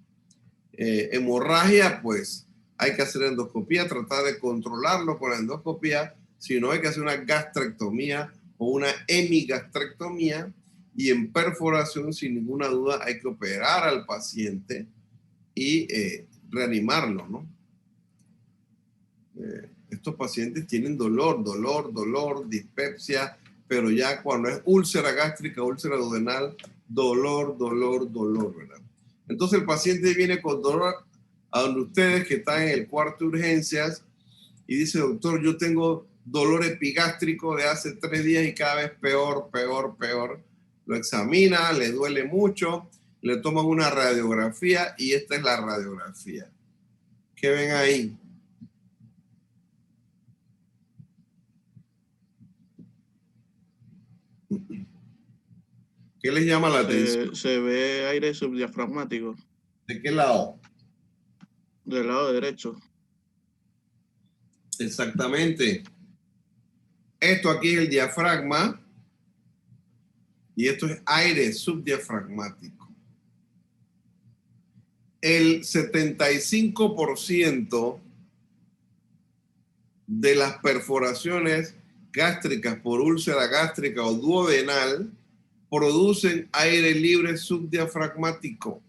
A: Hemorragia, pues hay que hacer endoscopía, tratar de controlarlo con la endoscopía, si no hay que hacer una gastrectomía o una hemigastrectomía, y en perforación, sin ninguna duda, hay que operar al paciente y reanimarlo, ¿no? Estos pacientes tienen dolor, dispepsia, pero ya cuando es úlcera gástrica, úlcera duodenal, dolor, ¿verdad? Entonces el paciente viene con dolor a donde ustedes que están en el cuarto de urgencias y dice, doctor, yo tengo dolor epigástrico de hace 3 días y cada vez peor. Lo examina, le duele mucho, le toman una radiografía y esta es la radiografía. ¿Qué ven ahí? ¿Qué les llama la atención?
B: Se ve aire subdiafragmático
A: ¿De qué lado?
B: del lado derecho.
A: Exactamente. Esto aquí es el diafragma y esto es aire subdiafragmático. El 75% de las perforaciones gástricas por úlcera gástrica o duodenal producen aire libre subdiafragmático.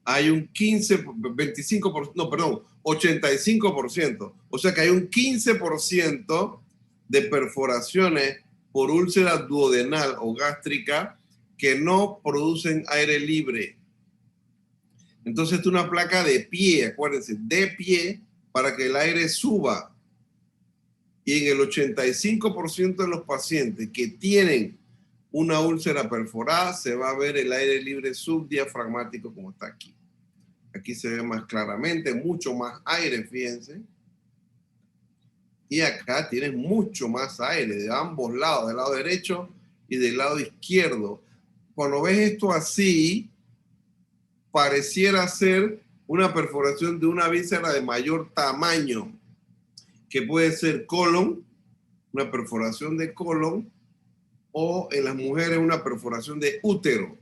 A: Hay un 85%. O sea que hay un 15% de perforaciones por úlcera duodenal o gástrica que no producen aire libre. Entonces es una placa de pie, acuérdense, de pie para que el aire suba. Y en el 85% de los pacientes que tienen una úlcera perforada se va a ver el aire libre subdiafragmático como está aquí. Aquí se ve más claramente, mucho más aire, fíjense. Y acá tienen mucho más aire de ambos lados, del lado derecho y del lado izquierdo. Cuando ves esto así, pareciera ser una perforación de una víscera de mayor tamaño, que puede ser colon, una perforación de colon, o en las mujeres una perforación de útero.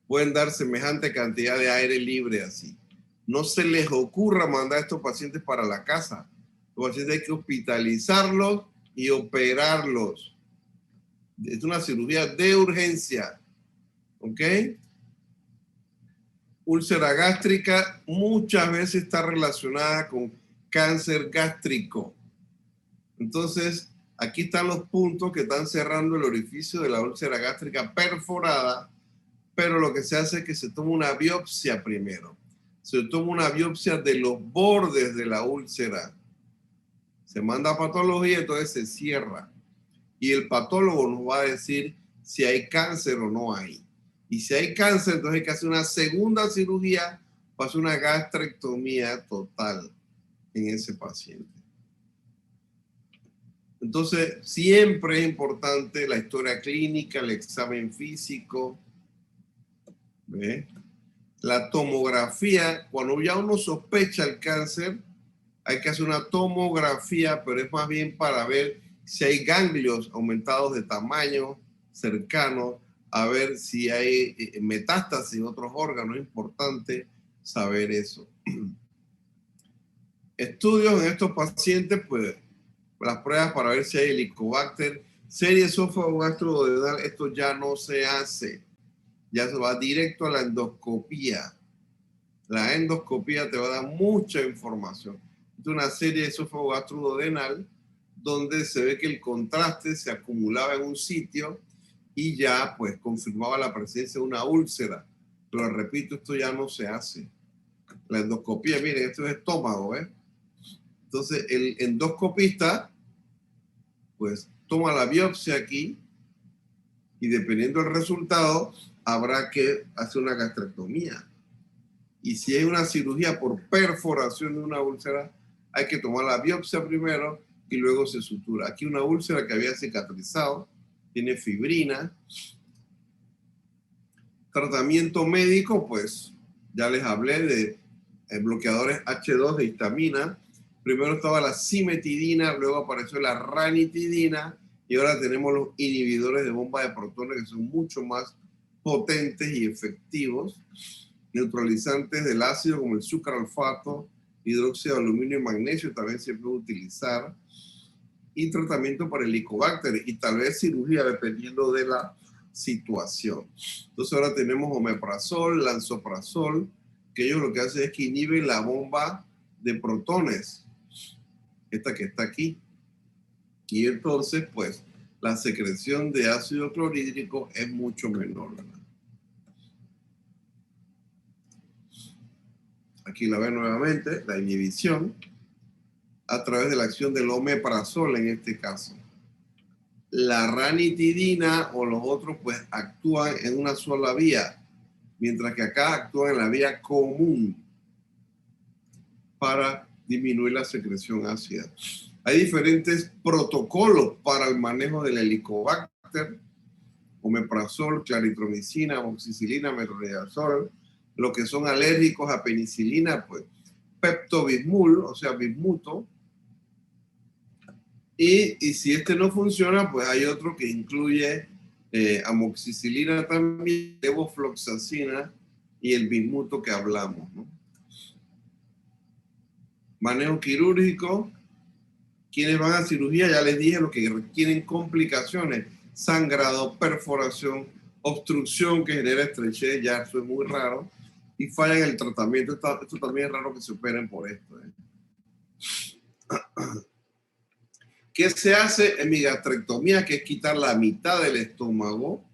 A: Pueden dar semejante cantidad de aire libre así. No se les ocurra mandar a estos pacientes para la casa. Los pacientes hay que hospitalizarlos y operarlos. Es una cirugía de urgencia. ¿Ok? Úlcera gástrica muchas veces está relacionada con cáncer gástrico. Entonces, aquí están los puntos que están cerrando el orificio de la úlcera gástrica perforada, pero lo que se hace es que se toma una biopsia primero. Se toma una biopsia de los bordes de la úlcera. Se manda a patología, entonces se cierra. Y el patólogo nos va a decir si hay cáncer o no hay. Y si hay cáncer, entonces hay que hacer una segunda cirugía para hacer una gastrectomía total en ese paciente. Entonces, siempre es importante la historia clínica, el examen físico, ¿ve? La tomografía. Cuando ya uno sospecha el cáncer, hay que hacer una tomografía, pero es más bien para ver si hay ganglios aumentados de tamaño cercano, a ver si hay metástasis en otros órganos. Es importante saber eso. Estudios en estos pacientes, pues, las pruebas para ver si hay Helicobacter, serie esófago gastroduodenal, esto ya no se hace. Ya se va directo a la endoscopía. La endoscopía te va a dar mucha información. Es una serie esófago gastroduodenal donde se ve que el contraste se acumulaba en un sitio y ya pues confirmaba la presencia de una úlcera. Pero repito, esto ya no se hace. La endoscopía, miren, esto es estómago, ¿eh? Entonces el endoscopista pues toma la biopsia aquí y dependiendo del resultado habrá que hacer una gastrectomía. Y si hay una cirugía por perforación de una úlcera, hay que tomar la biopsia primero y luego se sutura. Aquí una úlcera que había cicatrizado, tiene fibrina. Tratamiento médico, pues ya les hablé de bloqueadores H2 de histamina. Primero estaba la cimetidina, luego apareció la ranitidina y ahora tenemos los inhibidores de bomba de protones que son mucho más potentes y efectivos. Neutralizantes del ácido como el sucralfato, hidróxido de aluminio y magnesio también se puede utilizar. Y tratamiento para el Helicobacter y tal vez cirugía dependiendo de la situación. Entonces ahora tenemos omeprazol, lansoprazol, que ellos lo que hacen es que inhiben la bomba de protones, esta que está aquí. Y entonces, pues, la secreción de ácido clorhídrico es mucho menor, ¿verdad? Aquí la ven nuevamente, la inhibición a través de la acción del omeprazol en este caso. La ranitidina o los otros pues actúan en una sola vía, mientras que acá actúan en la vía común para disminuir la secreción ácida. Hay diferentes protocolos para el manejo del Helicobacter, omeprazol, claritromicina, amoxicilina, metronidazol. Los que son alérgicos a penicilina, pues peptobismol, o sea, bismuto. Y si este no funciona, pues hay otro que incluye amoxicilina también, levofloxacina y el bismuto que hablamos, ¿no? Manejo quirúrgico. Quienes van a cirugía, ya les dije, lo que requieren complicaciones, sangrado, perforación, obstrucción que genera estrechez, ya eso es muy raro, y falla en el tratamiento. Esto también es raro que se operen por esto, ¿eh? ¿Qué se hace en mi gastrectomía? Que es quitar la mitad del estómago,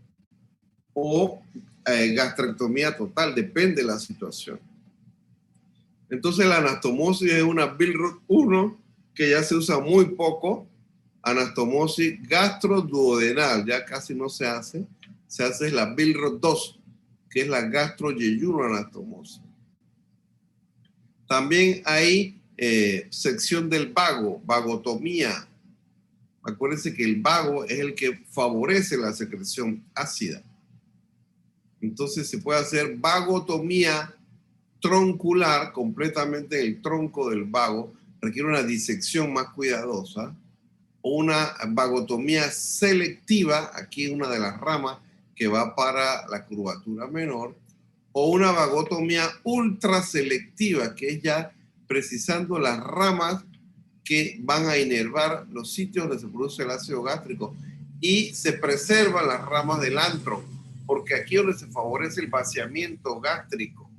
A: o gastrectomía total, depende de la situación. Entonces la anastomosis es una Billroth 1, que ya se usa muy poco. Anastomosis gastroduodenal, ya casi no se hace. Se hace la Billroth 2, que es la gastroyeyunoanastomosis. También hay sección del vago, vagotomía. Acuérdense que el vago es el que favorece la secreción ácida. Entonces se puede hacer vagotomía troncular, completamente en el tronco del vago, requiere una disección más cuidadosa, o una vagotomía selectiva, aquí una de las ramas que va para la curvatura menor, o una vagotomía ultraselectiva, que es ya precisando las ramas que van a inervar los sitios donde se produce el ácido gástrico y se preservan las ramas del antro, porque aquí es donde se favorece el vaciamiento gástrico.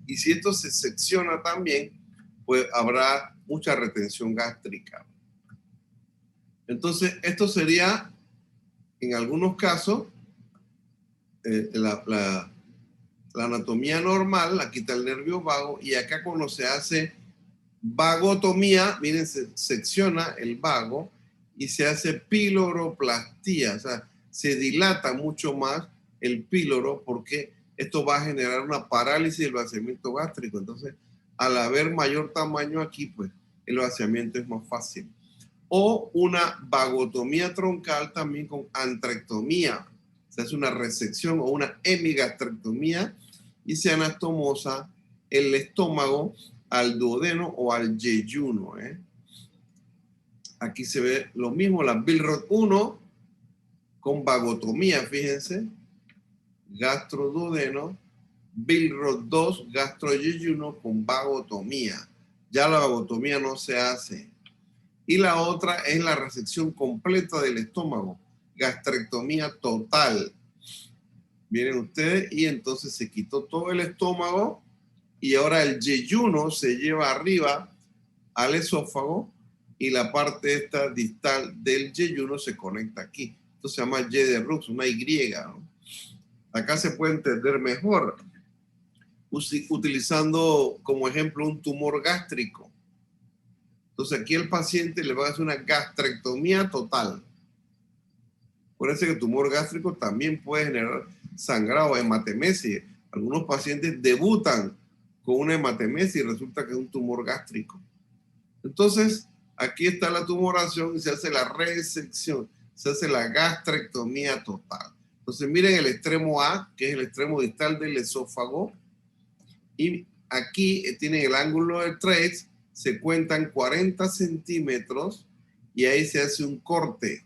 A: Y si esto se secciona también, pues habrá mucha retención gástrica. Entonces, esto sería, en algunos casos, la anatomía normal. Aquí está el nervio vago, y acá cuando se hace vagotomía, miren, se secciona el vago y se hace piloroplastia, o sea, se dilata mucho más el píloro, porque esto va a generar una parálisis del vaciamiento gástrico. Entonces, al haber mayor tamaño aquí, pues el vaciamiento es más fácil. O una vagotomía troncal también con antrectomía. Se hace una resección o una hemigastrectomía y se anastomosa el estómago al duodeno o al yeyuno. Aquí se ve lo mismo, la Billroth 1 con vagotomía, fíjense, gastroduodeno, Billroth 2, gastroyeyuno con vagotomía. Ya la vagotomía no se hace. Y la otra es la resección completa del estómago, gastrectomía total. Miren ustedes, y entonces se quitó todo el estómago y ahora el yeyuno se lleva arriba al esófago y la parte esta distal del yeyuno se conecta aquí. Esto se llama Y de Rux, una Y, ¿no? Acá se puede entender mejor utilizando como ejemplo un tumor gástrico. Entonces aquí el paciente le va a hacer una gastrectomía total. Por eso que el tumor gástrico también puede generar sangrado, hematemesis. Algunos pacientes debutan con una hematemesis y resulta que es un tumor gástrico. Entonces, aquí está la tumoración y se hace la resección, se hace la gastrectomía total. Entonces, miren el extremo A, que es el extremo distal del esófago, y aquí tienen el ángulo de Treitz, se cuentan 40 centímetros y ahí se hace un corte.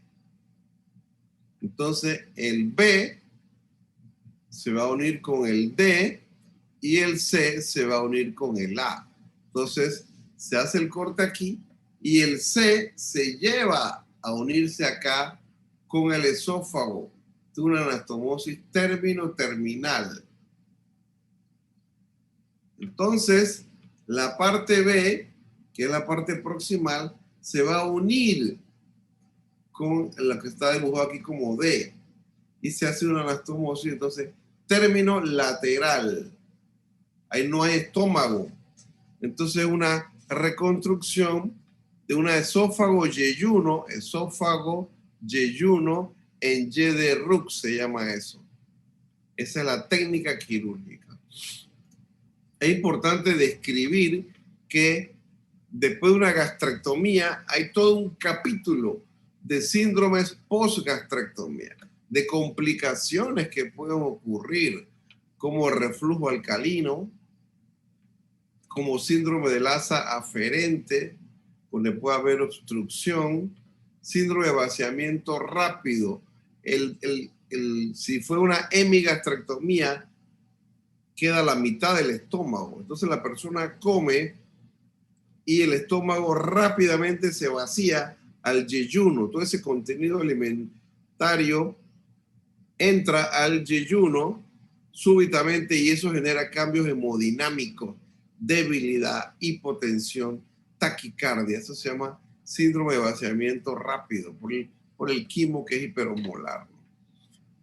A: Entonces, el B se va a unir con el D y el C se va a unir con el A. Entonces, se hace el corte aquí y el C se lleva a unirse acá con el esófago. Es una anastomosis término-terminal. Entonces, la parte B, que es la parte proximal, se va a unir con la que está dibujado aquí como D. Y se hace una anastomosis, entonces, término lateral. Ahí no hay estómago. Entonces, una reconstrucción de un esófago-yeyuno en Y de Rux, se llama eso. Esa es la técnica quirúrgica. Es importante describir que después de una gastrectomía hay todo un capítulo de síndromes post-gastrectomía, de complicaciones que pueden ocurrir, como reflujo alcalino, como síndrome del asa aferente, donde puede haber obstrucción, síndrome de vaciamiento rápido. Si fue una hemigastrectomía, queda la mitad del estómago. Entonces la persona come y el estómago rápidamente se vacía al yeyuno. Todo ese contenido alimentario entra al yeyuno súbitamente y eso genera cambios hemodinámicos, debilidad, hipotensión, taquicardia. Eso se llama síndrome de vaciamiento rápido por el quimo que es hiperosmolar.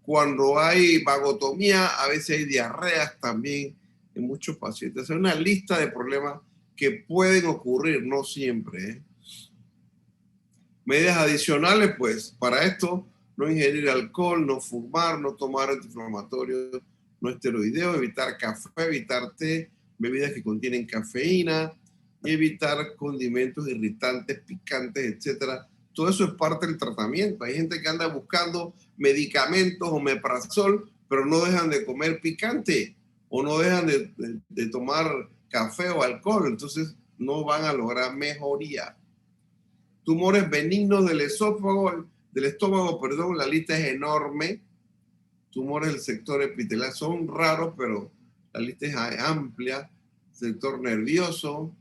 A: Cuando hay vagotomía, a veces hay diarreas también en muchos pacientes. Hay una lista de problemas que pueden ocurrir, no siempre. Medidas adicionales, pues, para esto, no ingerir alcohol, no fumar, no tomar antiinflamatorios, no esteroideos, evitar café, evitar té, bebidas que contienen cafeína, y evitar condimentos irritantes, picantes, etc. Todo eso es parte del tratamiento. Hay gente que anda buscando medicamentos, omeprazol, pero no dejan de comer picante o no dejan de tomar café o alcohol. Entonces no van a lograr mejoría. Tumores benignos del estómago, la lista es enorme. Tumores del sector epitelial son raros, pero la lista es amplia. Sector nervioso,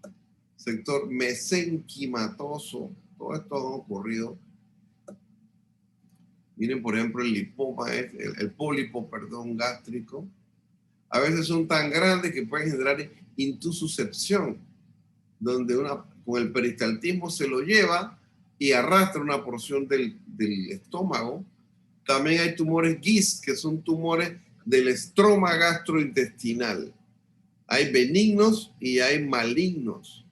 A: sector mesenquimatoso, todo esto ha ocurrido. Miren, por ejemplo, el lipoma, el pólipo, gástrico. A veces son tan grandes que pueden generar intususcepción, donde con el peristaltismo se lo lleva y arrastra una porción del estómago. También hay tumores GIST, que son tumores del estroma gastrointestinal. Hay benignos y hay malignos.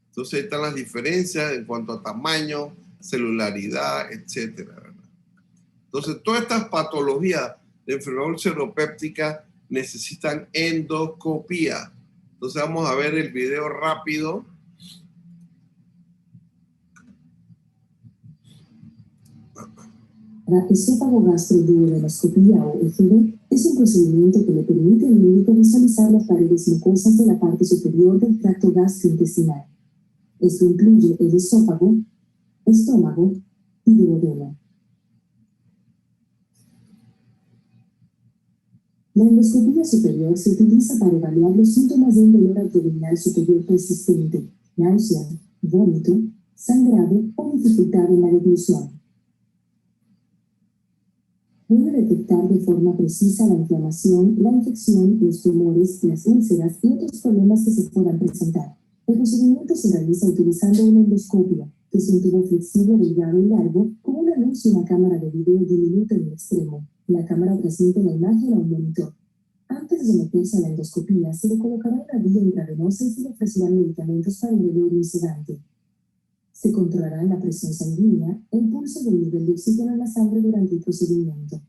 A: Entonces ahí están las diferencias en cuanto a tamaño, celularidad, etc. Entonces todas estas patologías de enfermedad ulceropéptica necesitan endoscopía. Entonces vamos a ver el video rápido.
I: La esófago-gastroduodenoscopía o EGD es un procedimiento que le permite al médico visualizar las paredes mucosas de la parte superior del tracto gastrointestinal. Esto incluye el esófago, estómago y duodeno. La endoscopía superior se utiliza para evaluar los síntomas de un dolor abdominal superior persistente, náusea, vómito, sangrado o dificultad en la deglución. Puede detectar de forma precisa la inflamación, la infección, los tumores, las úlceras y otros problemas que se puedan presentar. El procedimiento se realiza utilizando una endoscopia, que es un tubo flexible, delgado y largo, con una luz y una cámara de video diminuta en el extremo. La cámara transmite la imagen a un monitor. Antes de someterse a la endoscopia, se le colocará una vía intravenosa y se le ofrecerán medicamentos para el dolor y sedante. Se controlará la presión sanguínea, el pulso y el nivel de oxígeno en la sangre durante el procedimiento.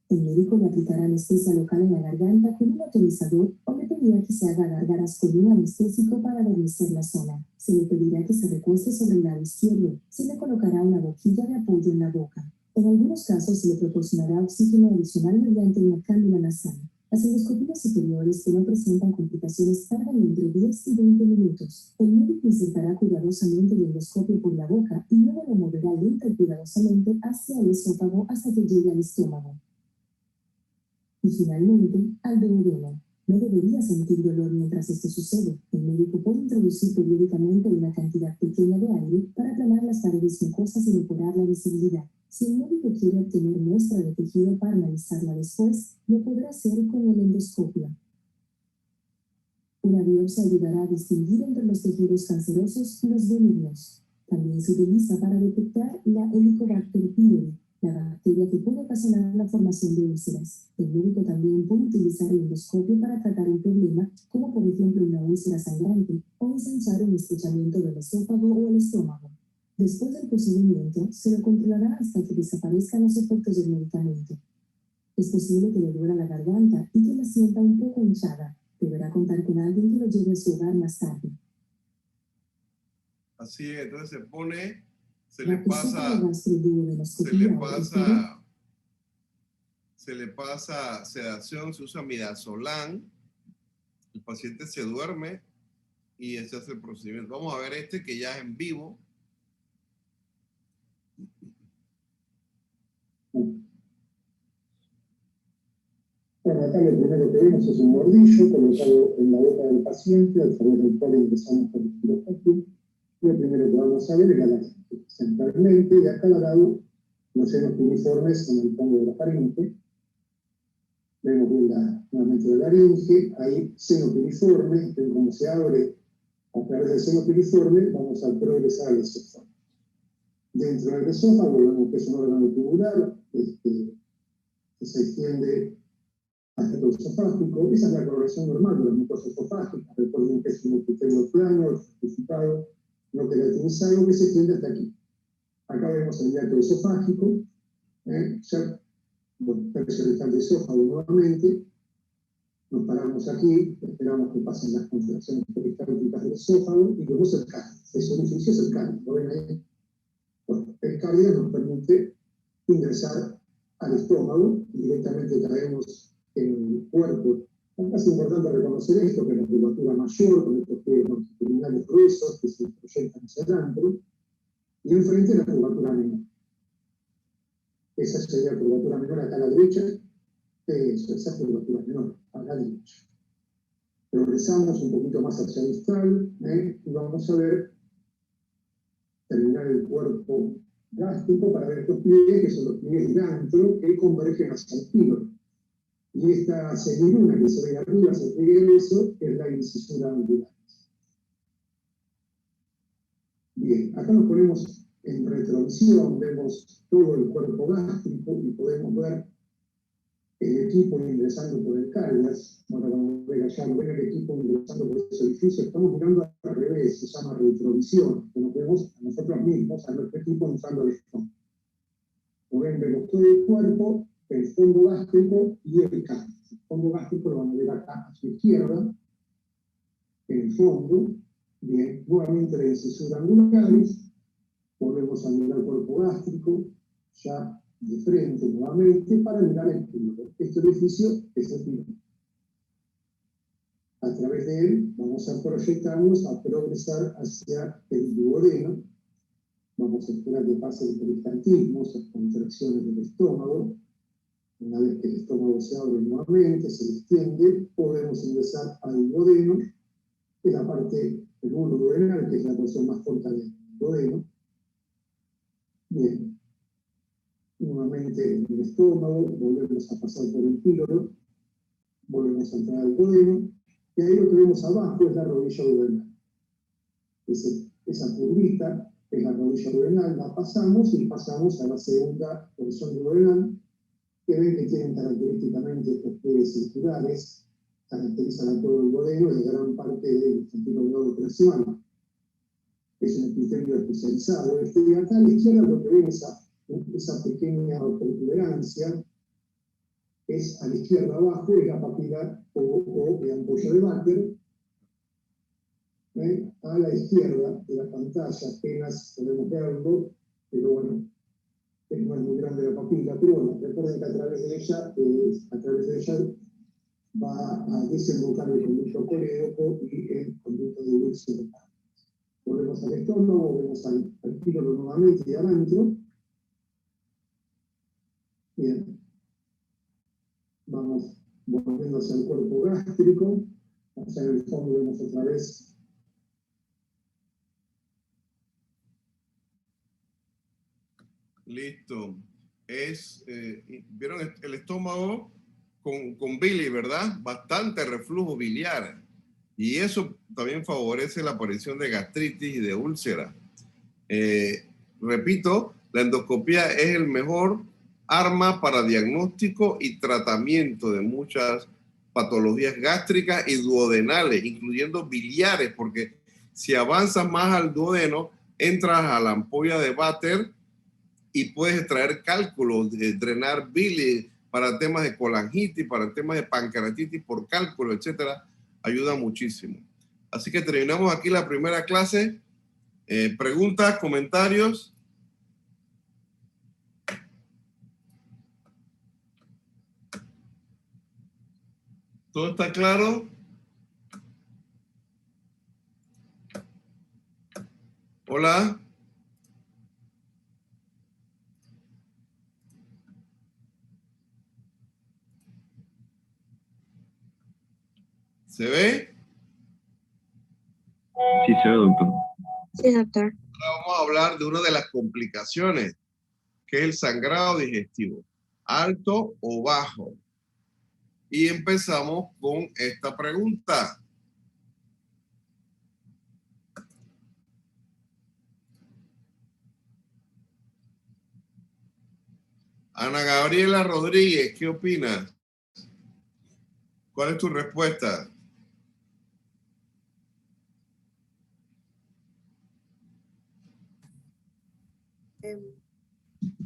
I: El médico le aplicará anestesia local en la garganta con un atomizador o le pedirá que se haga gárgaras con un anestésico para adormecer la zona. Se le pedirá que se recueste sobre el lado izquierdo. Se le colocará una boquilla de apoyo en la boca. En algunos casos se le proporcionará oxígeno adicional mediante una cánula nasal. Las endoscopías superiores que no presentan complicaciones tardan entre 10 y 20 minutos. El médico insertará cuidadosamente el endoscopio por la boca y luego lo moverá lenta y cuidadosamente hacia el esófago hasta que llegue al estómago. Y finalmente, al duodeno. No debería sentir dolor mientras esto sucede. El médico puede introducir periódicamente una cantidad pequeña de aire para aplanar las paredes mucosas y mejorar la visibilidad. Si el médico quiere obtener muestra de tejido para analizarla después, lo podrá hacer con el endoscopio. Una biopsia ayudará a distinguir entre los tejidos cancerosos y los benignos. También se utiliza para detectar la Helicobacter pylori, la bacteria que puede ocasionar la formación de úlceras. El médico también puede utilizar el endoscopio para tratar un problema, como por ejemplo una úlcera sangrante, o ensanchar un estrechamiento del esófago o el estómago. Después del procedimiento, se lo controlará hasta que desaparezcan los efectos del medicamento. Es posible que le duela la garganta y que la sienta un poco hinchada. Deberá contar con alguien que lo lleve a su hogar más tarde.
A: Así es, entonces se pone, se le pasa sedación, se usa midazolam, el paciente se duerme y se hace el procedimiento. Vamos a ver este que ya es en vivo.
J: Bueno, acá lo primero que vemos es un bordillo colocado en la boca del paciente, a través del cual empezamos con el giroscopio. Lo primero que vamos a ver es la laringe centralmente, y acá al lado los senos uniformes en el fondo de la faringe. Vemos nuevamente la laringe, ahí seno piriforme, ven cómo se abre a través del seno piriforme, vamos a progresar al esófago. Dentro del esófago vemos que es un órgano tubular que se extiende hasta el esofágico. Esa es la coloración normal de las mucosas esofágicas. Recuerden que es un epitelio plano, certificado, no queratinizado, que se extiende hasta aquí. Acá vemos el diálogo esofágico, ya, bueno, tercio rectal de esófago nuevamente. Nos paramos aquí, esperamos que pasen las contracciones peristálticas del esófago y luego el cáliz. Ese orificio es el cáliz, ¿lo ven ahí? Bueno, el cáliz nos permite ingresar al estómago y directamente caemos en el cuerpo. Acá es importante reconocer esto, que la curvatura mayor, con estos pies longitudinales gruesos que se proyectan hacia adentro, y enfrente la curvatura menor. Esa sería la curvatura menor acá a la derecha, esa curvatura menor a la derecha. Progresamos un poquito más hacia el distal, y vamos a ver, terminar el cuerpo gástrico para ver estos pliegues, que son los pliegues gantro, que convergen hacia el píloro. Y esta semiluna que se ve arriba, ese pliegue grueso, es la incisura angular. Bien, acá nos ponemos en retrovisión, vemos todo el cuerpo gástrico y podemos ver el equipo ingresando por el cáliz. Bueno, vamos a ver allá, ven el equipo ingresando por ese edificio. Estamos mirando al revés, se llama retrovisión, que nos vemos a nosotros mismos, a nuestro equipo entrando al estómago. Como ven, vemos todo el cuerpo el fondo gástrico y el cáncer. El fondo gástrico lo van a ver acá a su izquierda, el fondo, bien, nuevamente la incisura angulares, volvemos a mirar el cuerpo gástrico, ya de frente nuevamente, para mirar el píloro. Este orificio es el píloro. A través de él vamos a proyectarnos, a progresar hacia el duodeno. Vamos a esperar que pase el pericartismo, esas contracciones del estómago. Una vez que el estómago se abre nuevamente, se extiende, podemos ingresar al duodeno, que es la parte del mundo duodenal, que es la porción más corta del duodeno. Bien. Nuevamente en el estómago, volvemos a pasar por el píloro, volvemos a entrar al duodeno, y ahí lo que vemos abajo es la rodilla duodenal. Esa curvita es la rodilla duodenal, la pasamos y pasamos a la segunda porción duodenal, que ven que tienen característicamente estos pliegues circulares, caracterizan a todo el duodeno y gran parte del sentido nodo proximal. Es un epitelio especializado. Y acá a la izquierda lo que ven es esa pequeña protuberancia, es a la izquierda abajo, es la papila o el ampollo de Baker. A la izquierda de la pantalla apenas podemos verlo, pero bueno, no es muy grande la papila, pero bueno, recuerden que a través de ella va a desembocar el conducto colédoco y el conducto de Wilson. Volvemos al estómago, volvemos al píloro nuevamente y adentro. Bien. Vamos volviendo hacia el cuerpo gástrico. Allá en el fondo vemos otra vez
A: Listo. ¿Vieron el estómago con bilis, verdad? Bastante reflujo biliar. Y eso también favorece la aparición de gastritis y de úlcera. Repito, la endoscopía es el mejor arma para diagnóstico y tratamiento de muchas patologías gástricas y duodenales, incluyendo biliares, porque si avanzas más al duodeno, entras a la ampolla de Baker y puedes extraer cálculos, drenar bilis para temas de colangitis, para temas de pancreatitis por cálculo, etcétera. Ayuda muchísimo. Así que terminamos aquí la primera clase. Preguntas, comentarios. ¿Todo está claro? Hola. ¿Se ve?
E: Sí, se ve, doctor.
H: Sí, doctor.
A: Ahora vamos a hablar de una de las complicaciones, que es el sangrado digestivo, alto o bajo. Y empezamos con esta pregunta. Ana Gabriela Rodríguez, ¿qué opinas? ¿Cuál es tu respuesta?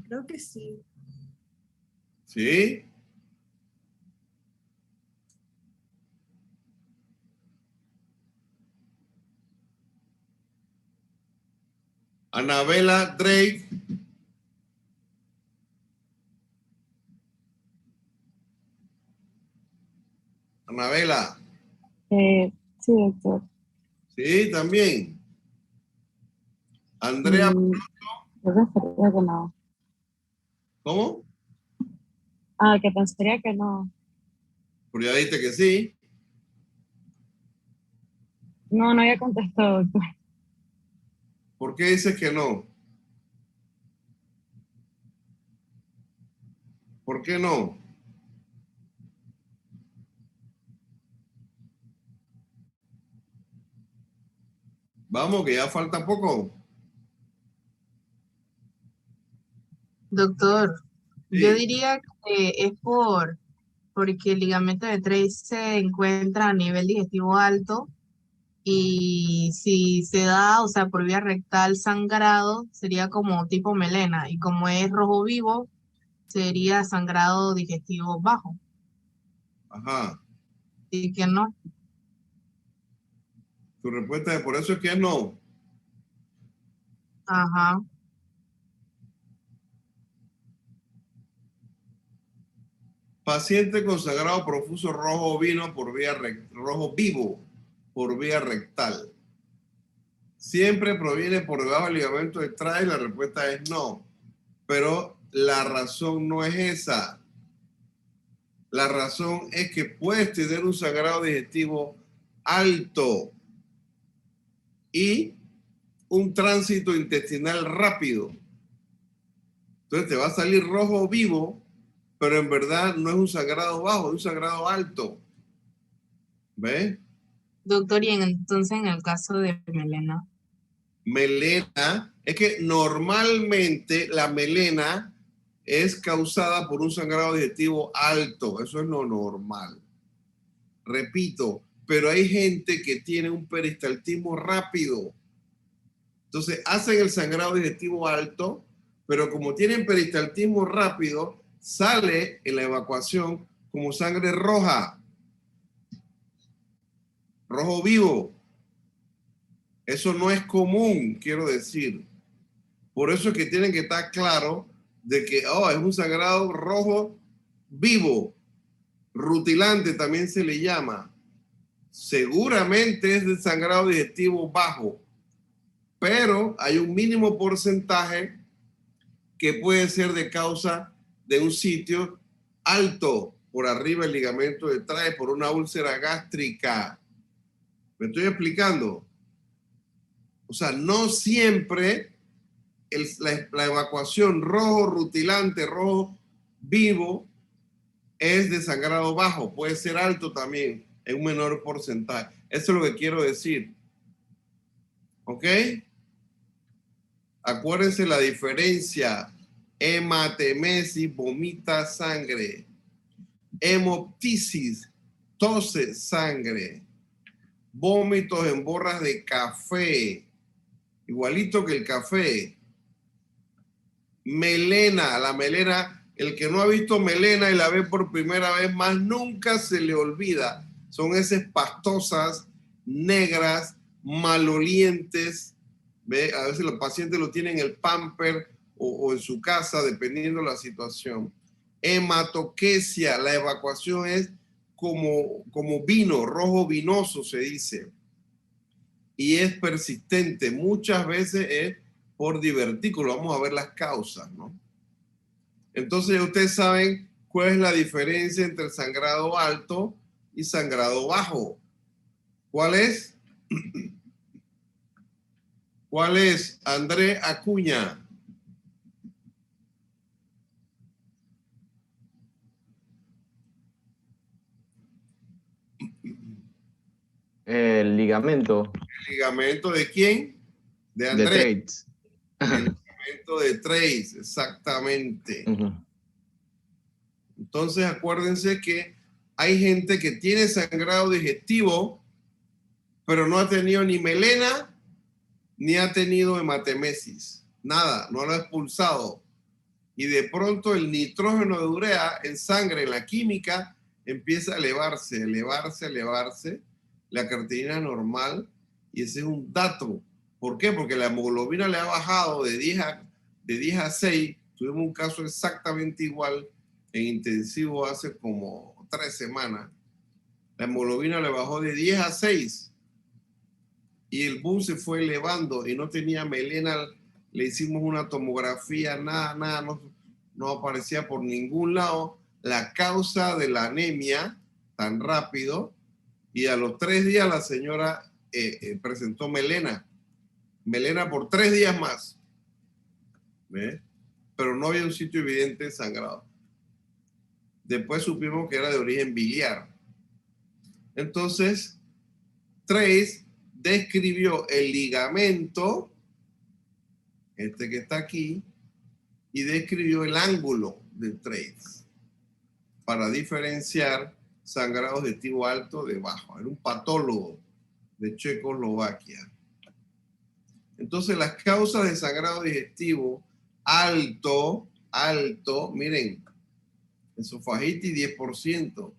K: Creo que sí.
A: ¿Sí? Anabela Drake. Anabela.
L: Sí, doctor.
A: Sí, también. Andrea.
L: Yo pensaría que no.
A: ¿Cómo?
L: Que pensaría que no.
A: Pero ya dijiste que sí.
L: No, no había contestado, doctor.
A: ¿Por qué dices que no? ¿Por qué no? Vamos, que ya falta poco.
M: Doctor,
A: Sí.
M: yo diría que es porque el ligamento de Treitz se encuentra a nivel digestivo alto y si se da, o sea, por vía rectal sangrado, sería como tipo melena y como es rojo vivo, sería sangrado digestivo bajo.
A: Ajá.
M: Y que no.
A: Tu respuesta es por eso es que no.
M: Ajá.
A: Paciente con sangrado profuso rojo vino por vía rojo vivo por vía rectal. Siempre proviene por debajo del ligamento de Treitz. La respuesta es no. Pero la razón no es esa. La razón es que puedes tener un sangrado digestivo alto y un tránsito intestinal rápido. Entonces te va a salir rojo vivo, pero en verdad no es un sangrado bajo, es un sangrado alto. ¿Ves?
M: Doctor, y entonces en el caso de melena.
A: Melena, es que normalmente la melena es causada por un sangrado digestivo alto. Eso es lo normal. Repito, pero hay gente que tiene un peristaltismo rápido. Entonces hacen el sangrado digestivo alto, pero como tienen peristaltismo rápido, sale en la evacuación como sangre roja. Rojo vivo. Eso no es común, quiero decir. Por eso es que tienen que estar claros de que es un sangrado rojo vivo, rutilante también se le llama. Seguramente es de sangrado digestivo bajo, pero hay un mínimo porcentaje que puede ser de causa de un sitio alto por arriba del ligamento de Treitz por una úlcera gástrica. ¿Me estoy explicando? O sea, no siempre la evacuación rojo rutilante, rojo vivo, es de sangrado bajo. Puede ser alto también, en un menor porcentaje. Eso es lo que quiero decir. ¿Ok? Acuérdense la diferencia. Hematemesis, vomita sangre. Hemoptisis, tose sangre. Vómitos en borras de café. Igualito que el café. Melena, la melena, el que no ha visto melena y la ve por primera vez más, nunca se le olvida. Son esas pastosas, negras, malolientes. ¿Ve? A veces los pacientes lo tienen en el pamper o en su casa, dependiendo de la situación. Hematoquesia, la evacuación es como vino, rojo vinoso se dice. Y es persistente. Muchas veces es por divertículo. Vamos a ver las causas, ¿no? Entonces ustedes saben cuál es la diferencia entre sangrado alto y sangrado bajo. ¿Cuál es? ¿Cuál es? André Acuña.
C: El ligamento.
A: ¿El ligamento de quién? De André.
C: De Treitz.
A: El ligamento de Treitz, exactamente. Entonces acuérdense que hay gente que tiene sangrado digestivo, pero no ha tenido ni melena, ni ha tenido hematemesis. Nada, no lo ha expulsado. Y de pronto el nitrógeno de urea en sangre, en la química, empieza a elevarse. La creatinina normal, y ese es un dato. ¿Por qué? Porque la hemoglobina le ha bajado de 10 a 6. Tuvimos un caso exactamente igual en intensivo hace como 3 semanas. La hemoglobina le bajó de 10 a 6 y el boom se fue elevando y no tenía melena. Le hicimos una tomografía, nada, no aparecía por ningún lado la causa de la anemia tan rápido. Y a los 3 días la señora presentó melena por 3 días más. ¿Ves? Pero no había un sitio evidente de sangrado. Después supimos que era de origen biliar. Entonces, Treitz describió el ligamento, este que está aquí, y describió el ángulo de Treitz para diferenciar sangrado digestivo alto de bajo. Era un patólogo de Checoslovaquia. Entonces, las causas de sangrado digestivo alto alto, miren, esofagitis 10%,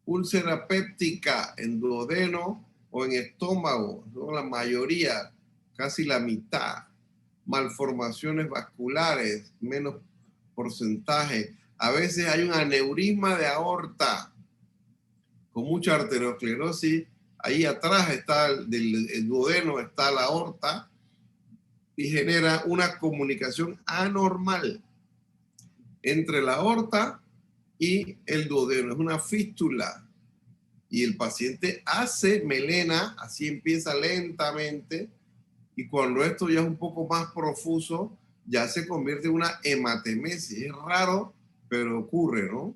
A: úlcera péptica en duodeno o en estómago, son la mayoría, casi la mitad, malformaciones vasculares, menos porcentaje. A veces hay un aneurisma de aorta con mucha arteriosclerosis. Ahí atrás está el duodeno, está la aorta y genera una comunicación anormal entre la aorta y el duodeno. Es una fístula y el paciente hace melena, así empieza lentamente, y cuando esto ya es un poco más profuso, ya se convierte en una hematemesis. Es raro, pero ocurre, ¿no?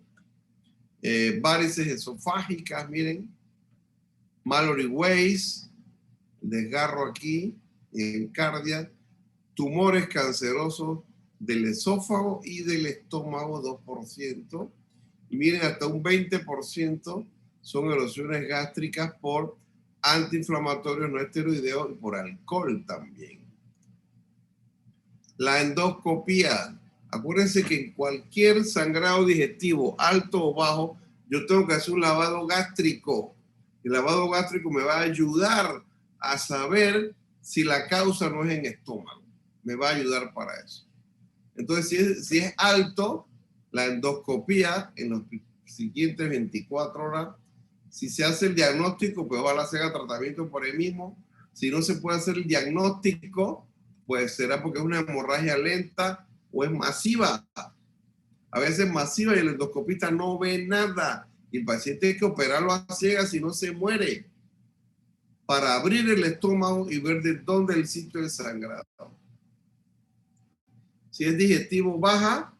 A: Varices esofágicas, miren. Mallory Weiss, desgarro aquí, en cardia. Tumores cancerosos del esófago y del estómago, 2%. Y miren, hasta un 20% son erosiones gástricas por antiinflamatorios no esteroideos y por alcohol también. La endoscopía. Acuérdense que en cualquier sangrado digestivo, alto o bajo, yo tengo que hacer un lavado gástrico. El lavado gástrico me va a ayudar a saber si la causa no es en estómago. Me va a ayudar para eso. Entonces, si es alto, la endoscopía en los siguientes 24 horas. Si se hace el diagnóstico, pues ojalá se haga tratamiento por ahí mismo. Si no se puede hacer el diagnóstico, pues será porque es una hemorragia lenta o es masiva. A veces masiva y el endoscopista no ve nada. Y el paciente hay que operarlo a ciegas si no se muere. Para abrir el estómago y ver de dónde es el sitio de sangrado. Si es digestivo baja,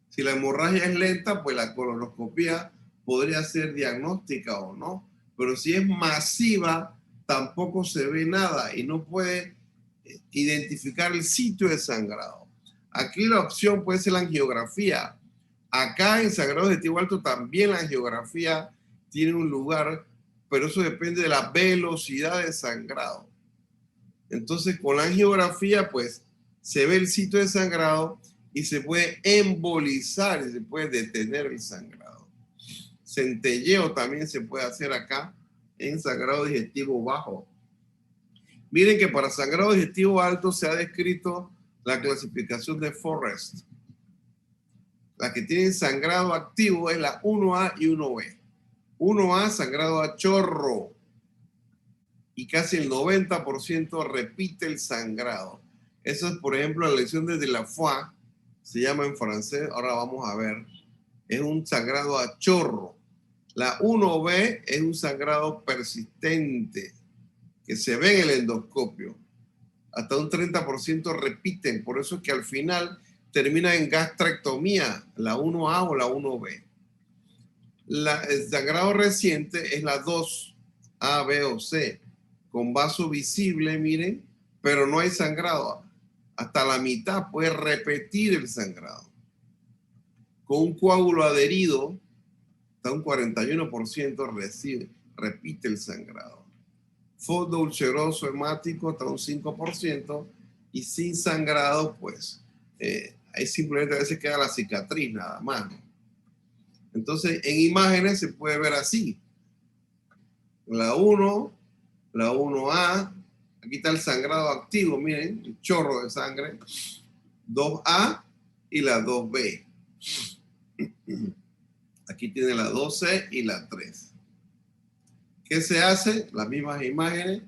A: si la hemorragia es lenta, pues la colonoscopia podría ser diagnóstica o no. Pero si es masiva, tampoco se ve nada y no puede identificar el sitio de sangrado. Aquí la opción puede ser la angiografía. Acá en sangrado digestivo alto también la angiografía tiene un lugar, pero eso depende de la velocidad de sangrado. Entonces, con la angiografía, pues, se ve el sitio de sangrado y se puede embolizar y se puede detener el sangrado. Centelleo también se puede hacer acá en sangrado digestivo bajo. Miren que para sangrado digestivo alto se ha descrito la clasificación de Forrest. La que tienen sangrado activo es la 1A y 1B. 1A, sangrado a chorro. Y casi el 90% repite el sangrado. Eso es, por ejemplo, la lesión de la foie, se llama en francés, ahora vamos a ver. Es un sangrado a chorro. La 1B es un sangrado persistente, que se ve en el endoscopio. Hasta un 30% repiten, por eso es que al final termina en gastrectomía, la 1A o la 1B. El sangrado reciente es la 2, A, B o C, con vaso visible, miren, pero no hay sangrado. Hasta la mitad puede repetir el sangrado. Con un coágulo adherido, hasta un 41% repite el sangrado. Fondo ulceroso hemático, hasta un 5%, y sin sangrado, pues, ahí simplemente a veces queda la cicatriz nada más, ¿no? Entonces, en imágenes se puede ver así. La 1, la 1A, aquí está el sangrado activo, miren, el chorro de sangre. 2A y la 2B. Aquí tiene la 2C y la 3. ¿Qué se hace? Las mismas imágenes.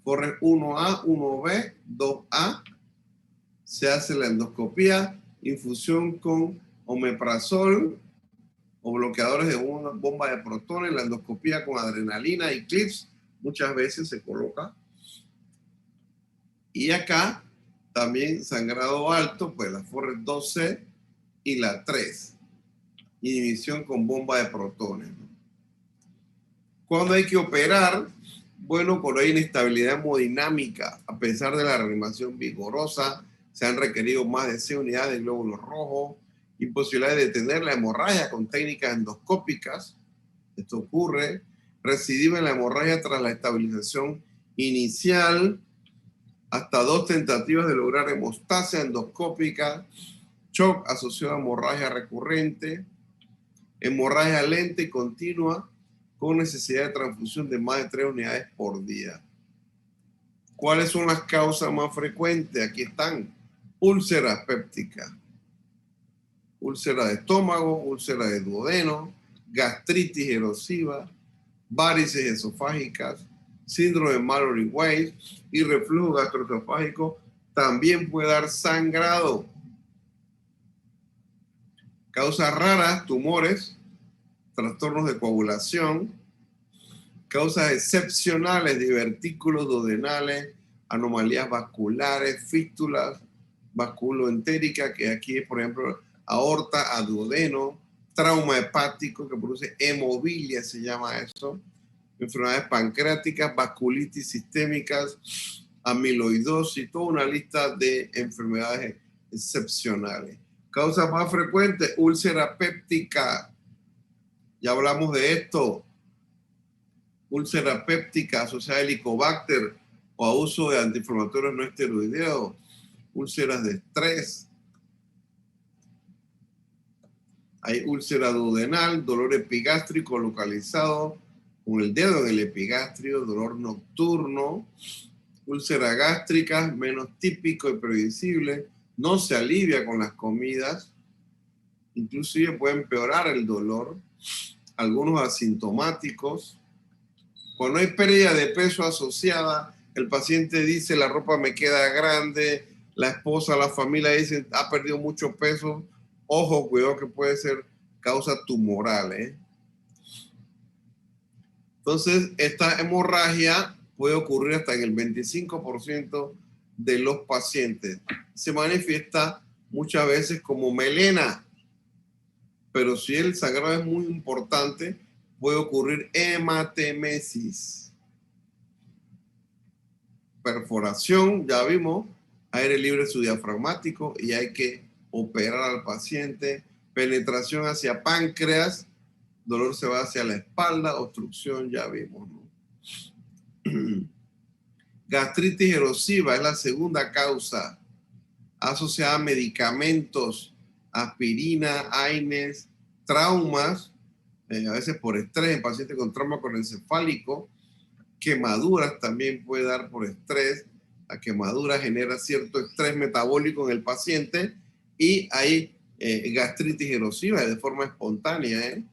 A: Corre 1A, 1B, 2A. Se hace la endoscopía, infusión con omeprazol o bloqueadores de una bomba de protones, la endoscopía con adrenalina y clips, muchas veces se coloca. Y acá también sangrado alto, pues la Forrest 2C y la 3. Inhibición con bomba de protones, ¿no? Cuando hay que operar, bueno, cuando hay inestabilidad hemodinámica, a pesar de la reanimación vigorosa, se han requerido más de 6 unidades de glóbulos rojos, imposibilidad de detener la hemorragia con técnicas endoscópicas. Esto ocurre. Recidiva en la hemorragia tras la estabilización inicial, hasta 2 tentativas de lograr hemostasia endoscópica, shock asociado a hemorragia recurrente, hemorragia lenta y continua con necesidad de transfusión de más de 3 unidades por día. ¿Cuáles son las causas más frecuentes? Aquí están: úlceras pépticas, úlcera de estómago, úlcera de duodeno, gastritis erosiva, varices esofágicas, síndrome de Mallory-Weiss y reflujo gastroesofágico. También puede dar sangrado. Causas raras: tumores, trastornos de coagulación. Causas excepcionales: divertículos duodenales, anomalías vasculares, fístulas vasculoentéricas, que aquí es, por ejemplo, aorta a duodeno, trauma hepático que produce hemobilia, se llama eso, enfermedades pancreáticas, vasculitis sistémicas, amiloidosis, toda una lista de enfermedades excepcionales. Causas más frecuentes: úlcera péptica. Ya hablamos de esto. Úlcera péptica asociada a Helicobacter o a uso de antiinflamatorios no esteroideos. Úlceras de estrés. Hay úlcera duodenal, dolor epigástrico localizado con el dedo en el epigastrio, dolor nocturno. Úlcera gástrica, menos típico y previsible, no se alivia con las comidas, inclusive puede empeorar el dolor. Algunos asintomáticos. Cuando hay pérdida de peso asociada, el paciente dice: la ropa me queda grande, la esposa, la familia dicen: ha perdido mucho peso. Ojo, cuidado, que puede ser causa tumoral, ¿eh? Entonces, esta hemorragia puede ocurrir hasta en el 25% de los pacientes. Se manifiesta muchas veces como melena, pero si el sangrado es muy importante, puede ocurrir hematemesis. Perforación, ya vimos, aire libre subdiafragmático y hay que operar al paciente. Penetración hacia páncreas, dolor se va hacia la espalda, obstrucción, ya vimos, ¿no? Gastritis erosiva es la segunda causa, asociada a medicamentos, aspirina, AINES, traumas, a veces por estrés en pacientes con trauma croncoencefálico, quemaduras también puede dar por estrés. La quemadura genera cierto estrés metabólico en el paciente y hay gastritis erosiva de forma espontánea, ¿eh?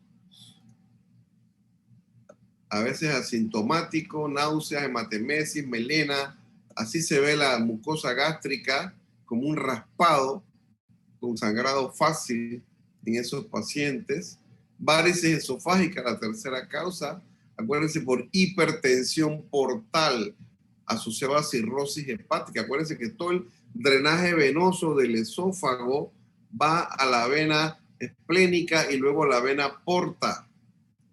A: A veces asintomático, náuseas, hematemesis, melena. Así se ve la mucosa gástrica como un raspado con sangrado fácil en esos pacientes. Varices esofágicas, la tercera causa. Acuérdense, por hipertensión portal asociada a cirrosis hepática. Acuérdense que todo el drenaje venoso del esófago va a la vena esplénica y luego a la vena porta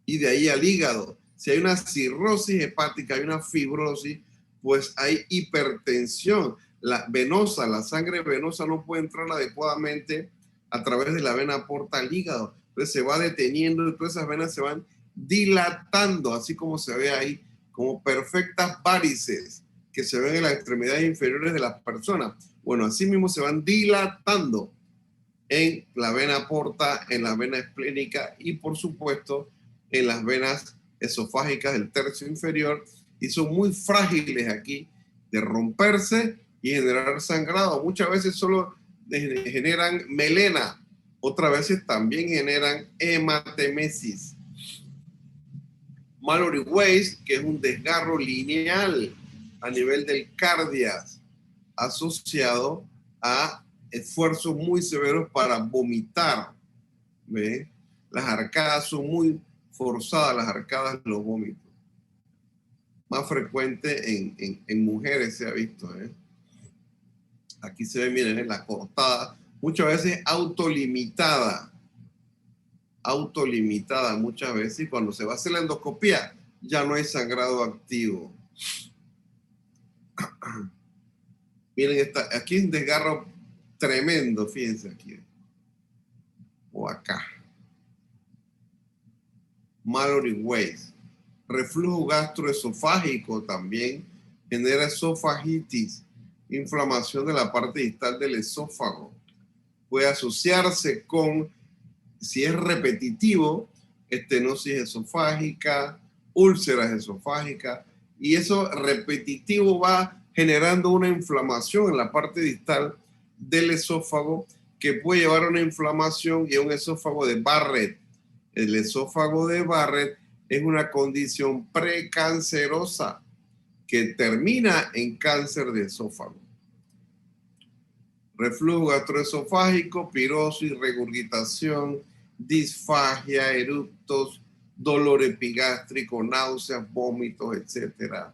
A: y de ahí al hígado. Si hay una cirrosis hepática, hay una fibrosis, pues hay hipertensión. La venosa, la sangre venosa no puede entrar adecuadamente a través de la vena porta al hígado. Entonces se va deteniendo y todas esas venas se van dilatando, así como se ve ahí, como perfectas varices que se ven en las extremidades inferiores de las personas. Bueno, así mismo se van dilatando en la vena porta, en la vena esplénica y por supuesto en las venas esofágicas del tercio inferior, y son muy frágiles aquí de romperse y generar sangrado. Muchas veces solo generan melena, otras veces también generan hematemesis. Mallory-Weiss, que es un desgarro lineal a nivel del cardias asociado a esfuerzos muy severos para vomitar. ¿Ve? Las arcadas son muy forzadas, las arcadas de los vómitos. Más frecuente en mujeres se ha visto, ¿eh? Aquí se ve, miren, la cortada, muchas veces autolimitada muchas veces, y cuando se va a hacer la endoscopía ya no hay sangrado activo. Miren, aquí es un desgarro tremendo, fíjense aquí. O acá. Mallory-Weiss. Reflujo gastroesofágico también genera esofagitis, inflamación de la parte distal del esófago. puede asociarse con, si es repetitivo, estenosis esofágica, úlceras esofágicas, y eso repetitivo va generando una inflamación en la parte distal del esófago que puede llevar a una inflamación y a un esófago de Barrett. El esófago de Barrett es una condición precancerosa que termina en cáncer de esófago. Reflujo gastroesofágico, pirosis, regurgitación, disfagia, eructos, dolor epigástrico, náuseas, vómitos, etc.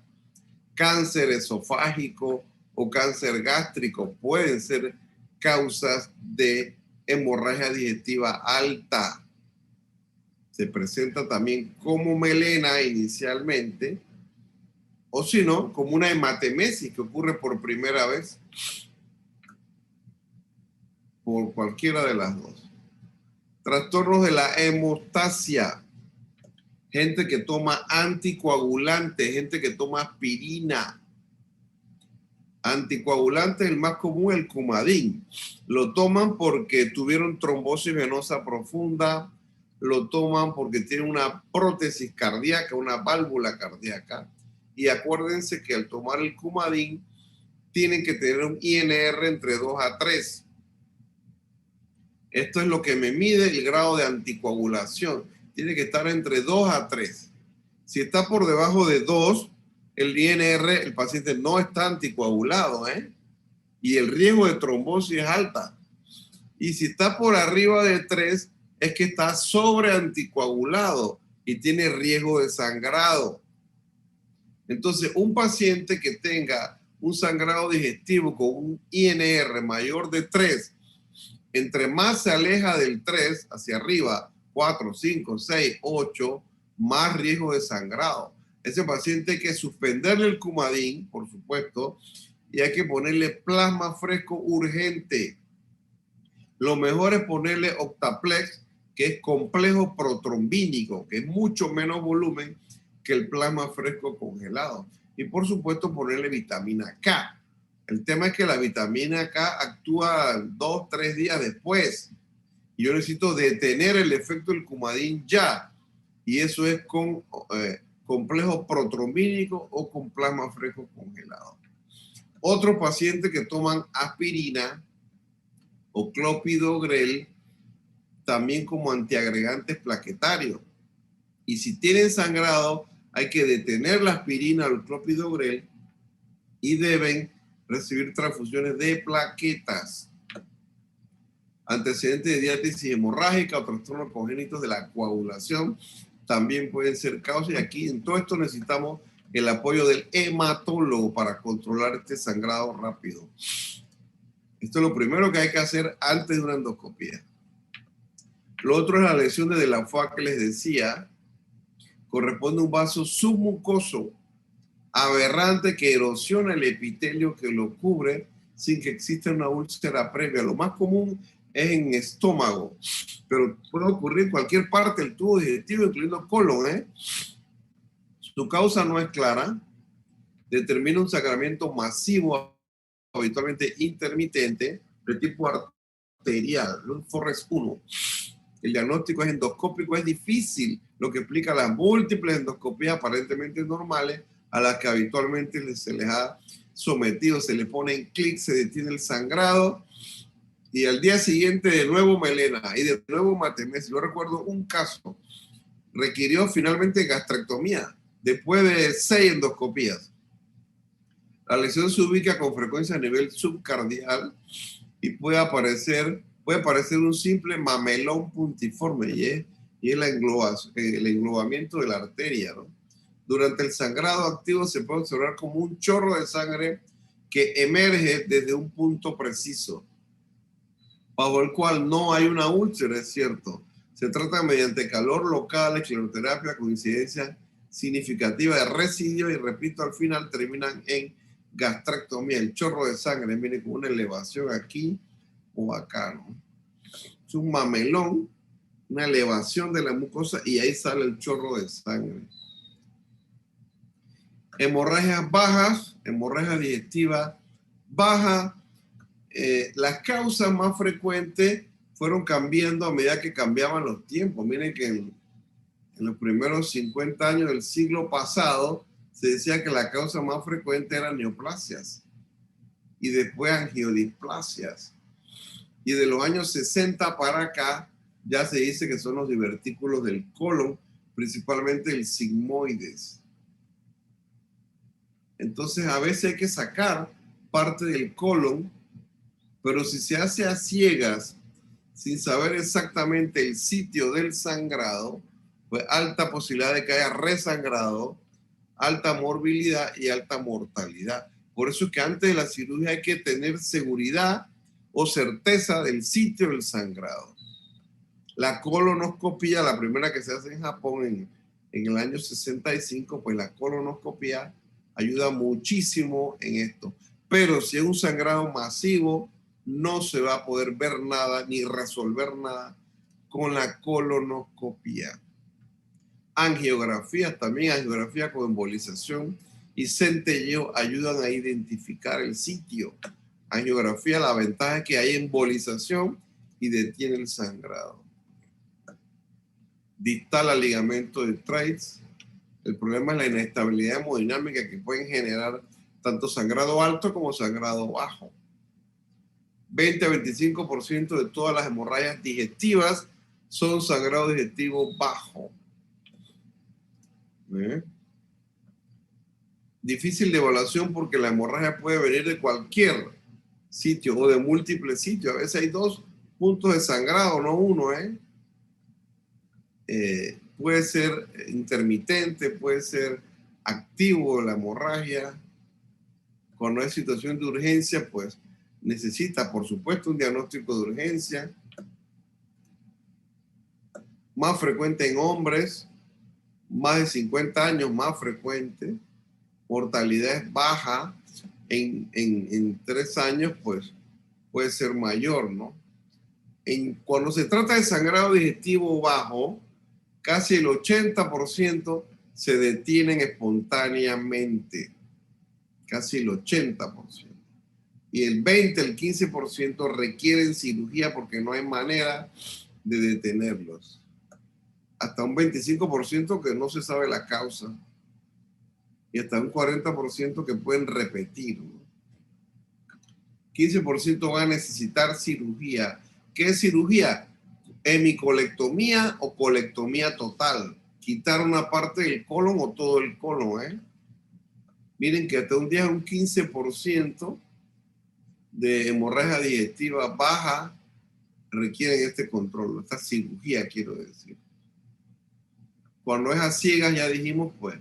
A: Cáncer esofágico o cáncer gástrico pueden ser causas de hemorragia digestiva alta. Se presenta también como melena inicialmente, o si no, como una hematemesis que ocurre por primera vez, por cualquiera de las dos. Trastornos de la hemostasia. Gente que toma anticoagulantes, gente que toma aspirina. Anticoagulante, el más común, el Coumadin. Lo toman porque tuvieron trombosis venosa profunda, lo toman porque tienen una prótesis cardíaca, una válvula cardíaca. Y acuérdense que al tomar el Coumadin tienen que tener un INR entre 2 a 3. Esto es lo que me mide el grado de anticoagulación. Tiene que estar entre 2 a 3. Si está por debajo de 2, el INR, el paciente no está anticoagulado, y el riesgo de trombosis es alta. Y si está por arriba de 3, es que está sobre anticoagulado y tiene riesgo de sangrado. Entonces, un paciente que tenga un sangrado digestivo con un INR mayor de 3, entre más se aleja del 3 hacia arriba, 4, 5, 6, 8, más riesgo de sangrado. Ese paciente hay que suspenderle el Coumadin, por supuesto, y hay que ponerle plasma fresco urgente. Lo mejor es ponerle Octaplex, que es complejo protrombínico, que es mucho menos volumen que el plasma fresco congelado. Y por supuesto ponerle vitamina K. El tema es que la vitamina K actúa 2, 3 días después. Y yo necesito detener el efecto del Coumadin ya. Y eso es con complejo protrombínico o con plasma fresco congelado. Otros pacientes que toman aspirina o clopidogrel también como antiagregantes plaquetarios. Y si tienen sangrado, hay que detener la aspirina o el clopidogrel y deben recibir transfusiones de plaquetas. Antecedentes de diátesis hemorrágica o trastornos congénitos de la coagulación también pueden ser causas. Y aquí en todo esto necesitamos el apoyo del hematólogo para controlar este sangrado rápido. Esto es lo primero que hay que hacer antes de una endoscopía. Lo otro es la lesión de la foie que les decía. Corresponde a un vaso submucoso aberrante que erosiona el epitelio que lo cubre sin que exista una úlcera previa. Lo más común es en estómago, pero puede ocurrir en cualquier parte del tubo digestivo, incluyendo colon. Su causa no es clara. Determina un sangramiento masivo, habitualmente intermitente, de tipo arterial, Forres 1. El diagnóstico es endoscópico, es difícil, lo que explica las múltiples endoscopías aparentemente normales a las que habitualmente se les ha sometido. Se le pone en clic, se detiene el sangrado y al día siguiente de nuevo melena y de nuevo hematemesis. Yo recuerdo un caso, requirió finalmente gastrectomía después de 6 endoscopías. La lesión se ubica con frecuencia a nivel subcardial y puede parecer un simple mamelón puntiforme y es el englobamiento de la arteria, ¿no? Durante el sangrado activo se puede observar como un chorro de sangre que emerge desde un punto preciso, bajo el cual no hay una úlcera, es cierto. Se trata mediante calor local, escleroterapia con incidencia significativa de residuo y, repito, al final terminan en gastrectomía. El chorro de sangre viene con una elevación aquí o acá, ¿no? Es un mamelón, una elevación de la mucosa y ahí sale el chorro de sangre. Hemorragias bajas, hemorragia digestiva baja, Las causas más frecuentes fueron cambiando a medida que cambiaban los tiempos. Miren que en los primeros 50 años del siglo pasado se decía que la causa más frecuente eran neoplasias y después angiodisplasias. Y de los años 60 para acá ya se dice que son los divertículos del colon, principalmente el sigmoides. Entonces a veces hay que sacar parte del colon, pero si se hace a ciegas, sin saber exactamente el sitio del sangrado, pues alta posibilidad de que haya resangrado, alta morbilidad y alta mortalidad. Por eso es que antes de la cirugía hay que tener seguridad o certeza del sitio del sangrado. La colonoscopia, la primera que se hace en Japón en el año 65, pues la colonoscopia ayuda muchísimo en esto. Pero si es un sangrado masivo, no se va a poder ver nada ni resolver nada con la colonoscopia. Angiografías también, angiografía con embolización y centelleo ayudan a identificar el sitio. Angiografía, la ventaja es que hay embolización y detiene el sangrado. Distal al ligamento de Treitz. El problema es la inestabilidad hemodinámica que pueden generar tanto sangrado alto como sangrado bajo. 20 a 25% de todas las hemorragias digestivas son sangrado digestivo bajo. Difícil de evaluación porque la hemorragia puede venir de cualquier sitio o de múltiples sitios. A veces hay 2 puntos de sangrado, no uno. Puede ser intermitente, puede ser activo la hemorragia. Cuando hay situación de urgencia, pues necesita, por supuesto, un diagnóstico de urgencia. Más frecuente en hombres, más de 50 años, más frecuente. Mortalidad es baja. En 3 años, pues puede ser mayor, ¿no? Cuando se trata de sangrado digestivo bajo, casi el 80% se detienen espontáneamente. Casi el 80%. Y el 20, el 15% requieren cirugía porque no hay manera de detenerlos. Hasta un 25% que no se sabe la causa. Y hasta un 40% que pueden repetir, ¿no? 15% van a necesitar cirugía. ¿Qué es cirugía? Hemicolectomía o colectomía total. Quitar una parte del colon o todo el colon, Miren que hasta un 10 a un 15% de hemorragia digestiva baja requieren este control, esta cirugía, quiero decir. Cuando es a ciegas, ya dijimos, pues,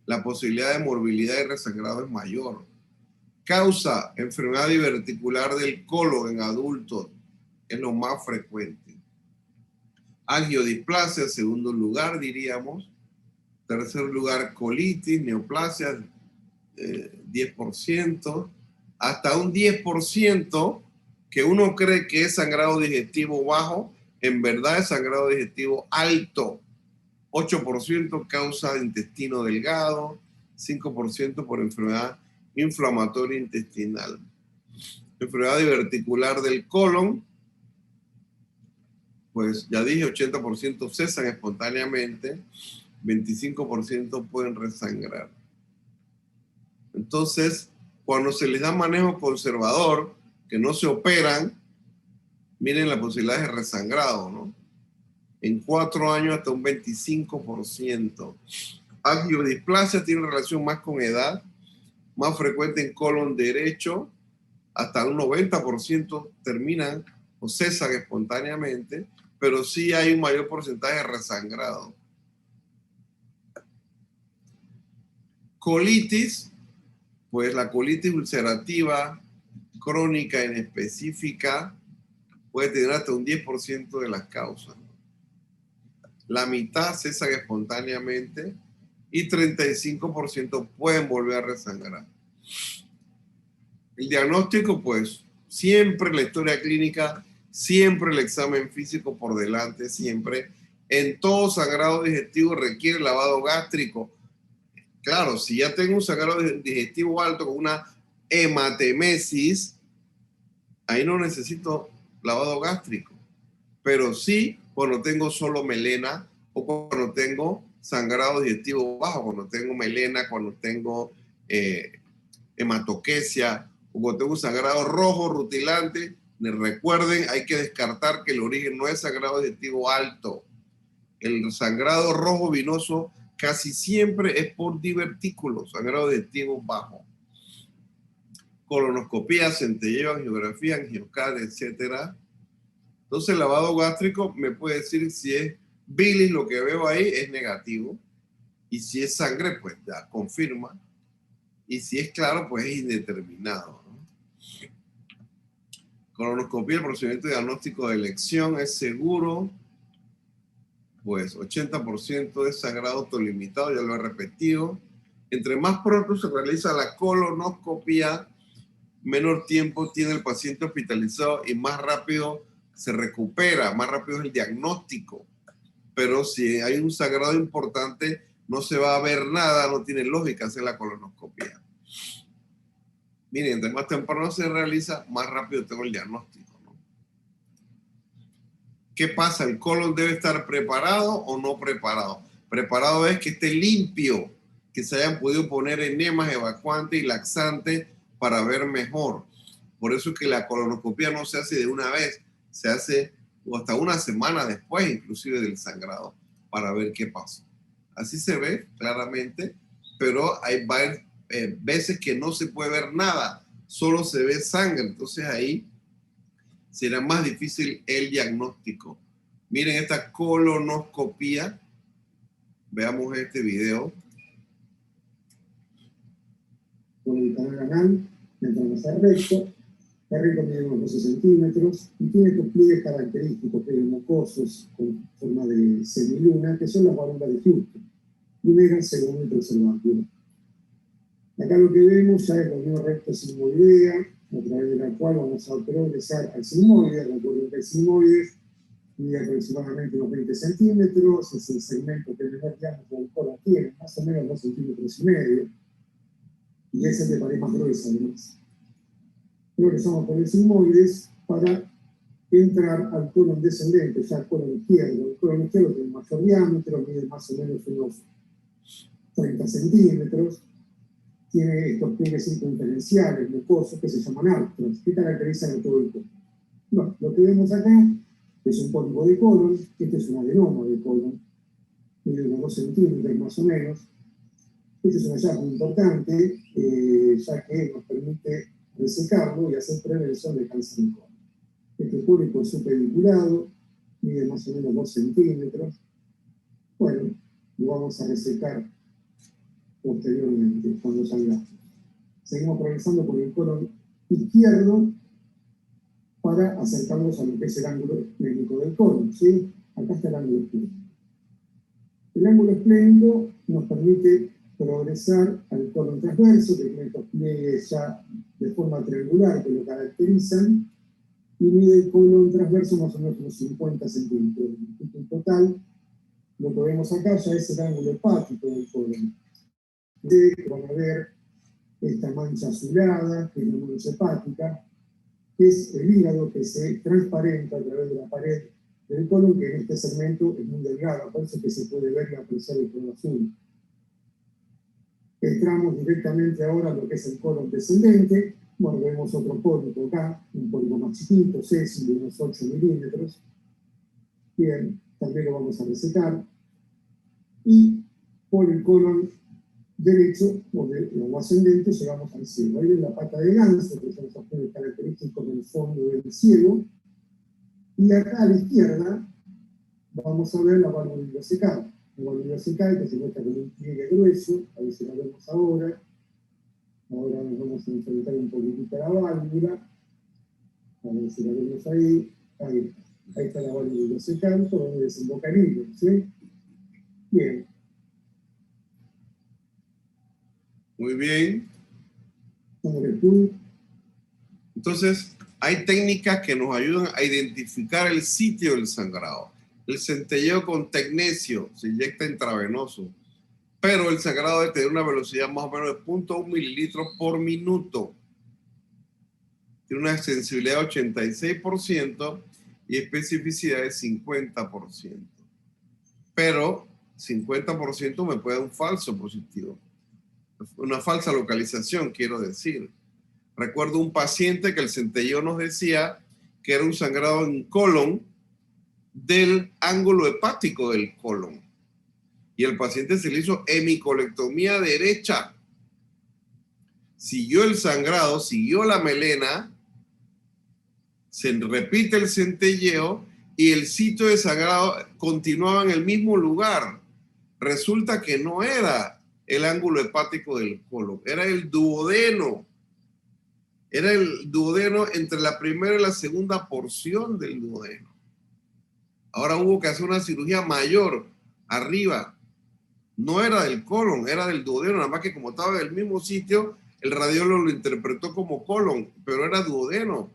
A: la posibilidad de morbilidad y resangrado es mayor. Causa, enfermedad diverticular del colon en adultos, es lo más frecuente. Angiodisplasia, segundo lugar, diríamos. Tercer lugar, colitis, neoplasia, 10%. Hasta un 10% que uno cree que es sangrado digestivo bajo, en verdad es sangrado digestivo alto. 8% causa de intestino delgado, 5% por enfermedad inflamatoria intestinal. Enfermedad diverticular del colon, pues ya dije, 80% cesan espontáneamente, 25% pueden resangrar. Entonces, cuando se les da manejo conservador, que no se operan, miren la posibilidad de resangrado, ¿no? En 4 años hasta un 25%. Angiodisplasia tiene relación más con edad, más frecuente en colon derecho, hasta un 90% terminan o cesan espontáneamente, pero sí hay un mayor porcentaje de resangrado. Colitis, pues la colitis ulcerativa crónica inespecífica puede tener hasta un 10% de las causas. La mitad cesan espontáneamente y 35% pueden volver a resangrar. El diagnóstico, pues, siempre la historia clínica, siempre el examen físico por delante, siempre. En todo sangrado digestivo requiere lavado gástrico. Claro, si ya tengo un sangrado digestivo alto con una hematemesis, ahí no necesito lavado gástrico. Pero sí cuando tengo solo melena o cuando tengo sangrado digestivo bajo, cuando tengo melena, cuando tengo hematoquesia o cuando tengo un sangrado rojo rutilante. Recuerden, hay que descartar que el origen no es sangrado digestivo alto. El sangrado rojo vinoso casi siempre es por divertículos, sangrado digestivo bajo. Colonoscopía, centelleo, angiografía, angiocard, etc. Entonces el lavado gástrico me puede decir si es bilis, lo que veo ahí es negativo. Y si es sangre, pues ya confirma. Y si es claro, pues es indeterminado, ¿no? Colonoscopía, el procedimiento diagnóstico de elección es seguro. Pues 80% es sangrado autolimitado, ya lo he repetido. Entre más pronto se realiza la colonoscopía, menor tiempo tiene el paciente hospitalizado y más rápido se recupera, más rápido es el diagnóstico. Pero si hay un sangrado importante, no se va a ver nada, no tiene lógica hacer la colonoscopía. Miren, entre más temprano se realiza, más rápido tengo el diagnóstico, ¿no? ¿Qué pasa? ¿El colon debe estar preparado o no preparado? Preparado es que esté limpio, que se hayan podido poner enemas, evacuantes y laxantes para ver mejor. Por eso es que la colonoscopía no se hace de una vez, se hace hasta una semana después, inclusive del sangrado, para ver qué pasa. Así se ve claramente, pero hay veces que no se puede ver nada, solo se ve sangre, entonces ahí será más difícil el diagnóstico. Miren esta colonoscopía, veamos este video.
J: Con el canal anal, entramos al recto. El recto mide unos 12 centímetros y tiene estos pliegues característicos, pliegues mucosos con forma de semiluna, que son las válvulas de Houston. Primera, segunda y tercer válvula. Acá lo que vemos ya es la unión recta sigmoidea, a través de la cual vamos a progresar al sigmoide. Recuerden que el sigmoide mide aproximadamente unos 20 centímetros, es el segmento que el menor diámetro del colon tiene, más o menos 2,5 centímetros, y es el de pared más gruesa además. Progresamos por el sigmoides para entrar al colon descendente, ya al colon izquierdo. El colon izquierdo tiene mayor diámetro, mide más o menos unos 30 centímetros, tiene estos pliegues circunferenciales, mucosos, que se llaman artros, que caracterizan a todo el colon. Bueno, lo que vemos acá es un pólipo de colon, este es un adenoma de colon, mide unos 2 centímetros más o menos. Este es un hallazgo importante, ya que nos permite resecarlo y hacer prevención de cáncer de colon. Este pólipo es subpediculado, mide más o menos 2 centímetros. Bueno, lo vamos a resecar posteriormente, cuando salga. Seguimos progresando por el colon izquierdo para acercarnos a lo que es el ángulo esplénico del colon, ¿sí? Acá está el ángulo esplénico. El ángulo esplénico nos permite progresar al colon transverso, que tiene estos pliegues ya de forma triangular que lo caracterizan, y mide el colon transverso más o menos unos 50 centímetros. En total, lo que vemos acá ya es el ángulo hepático del colon. Van a ver esta mancha azulada, que es la mancha hepática, que es el hígado que se transparenta a través de la pared del colon, que en este segmento es muy delgada, por eso que se puede ver y apreciar el color azul. Entramos directamente ahora a lo que es el colon descendente. Bueno, vemos otro pólipo acá, un pólipo más chiquito, sésil, de unos 8 milímetros. Bien, también lo vamos a resecar. Y por el colon derecho, o ascendente, llegamos al ciego. Ahí ven la pata de ganso, que son esos pliegues característicos del fondo del ciego. Y acá a la izquierda vamos a ver la válvula ileocecal. La válvula ileocecal que se muestra con un pliegue grueso, a ver si la vemos ahora. Ahora nos vamos a enfrentar un poquitito a la válvula. A ver si la vemos ahí. Ahí está la válvula ileocecal, por donde desemboca el hilo, ¿sí? Bien.
A: Muy bien. Entonces, hay técnicas que nos ayudan a identificar el sitio del sangrado. El centelleo con tecnesio se inyecta intravenoso, pero el sangrado debe tener una velocidad más o menos de 0.1 mililitros por minuto. tiene una sensibilidad de 86% y especificidad de 50%. Pero 50% me puede dar un falso positivo. Una falsa localización, quiero decir. Recuerdo un paciente que el centelleo nos decía que era un sangrado en colon del ángulo hepático del colon. Y el paciente se le hizo hemicolectomía derecha. Siguió el sangrado, siguió la melena, se repite el centelleo y el sitio de sangrado continuaba en el mismo lugar. Resulta que no era el ángulo hepático del colon, era el duodeno. Era el duodeno entre la primera y la segunda porción del duodeno. Ahora hubo que hacer una cirugía mayor arriba. No era del colon, era del duodeno, nada más que como estaba en el mismo sitio, el radiólogo lo interpretó como colon, pero era duodeno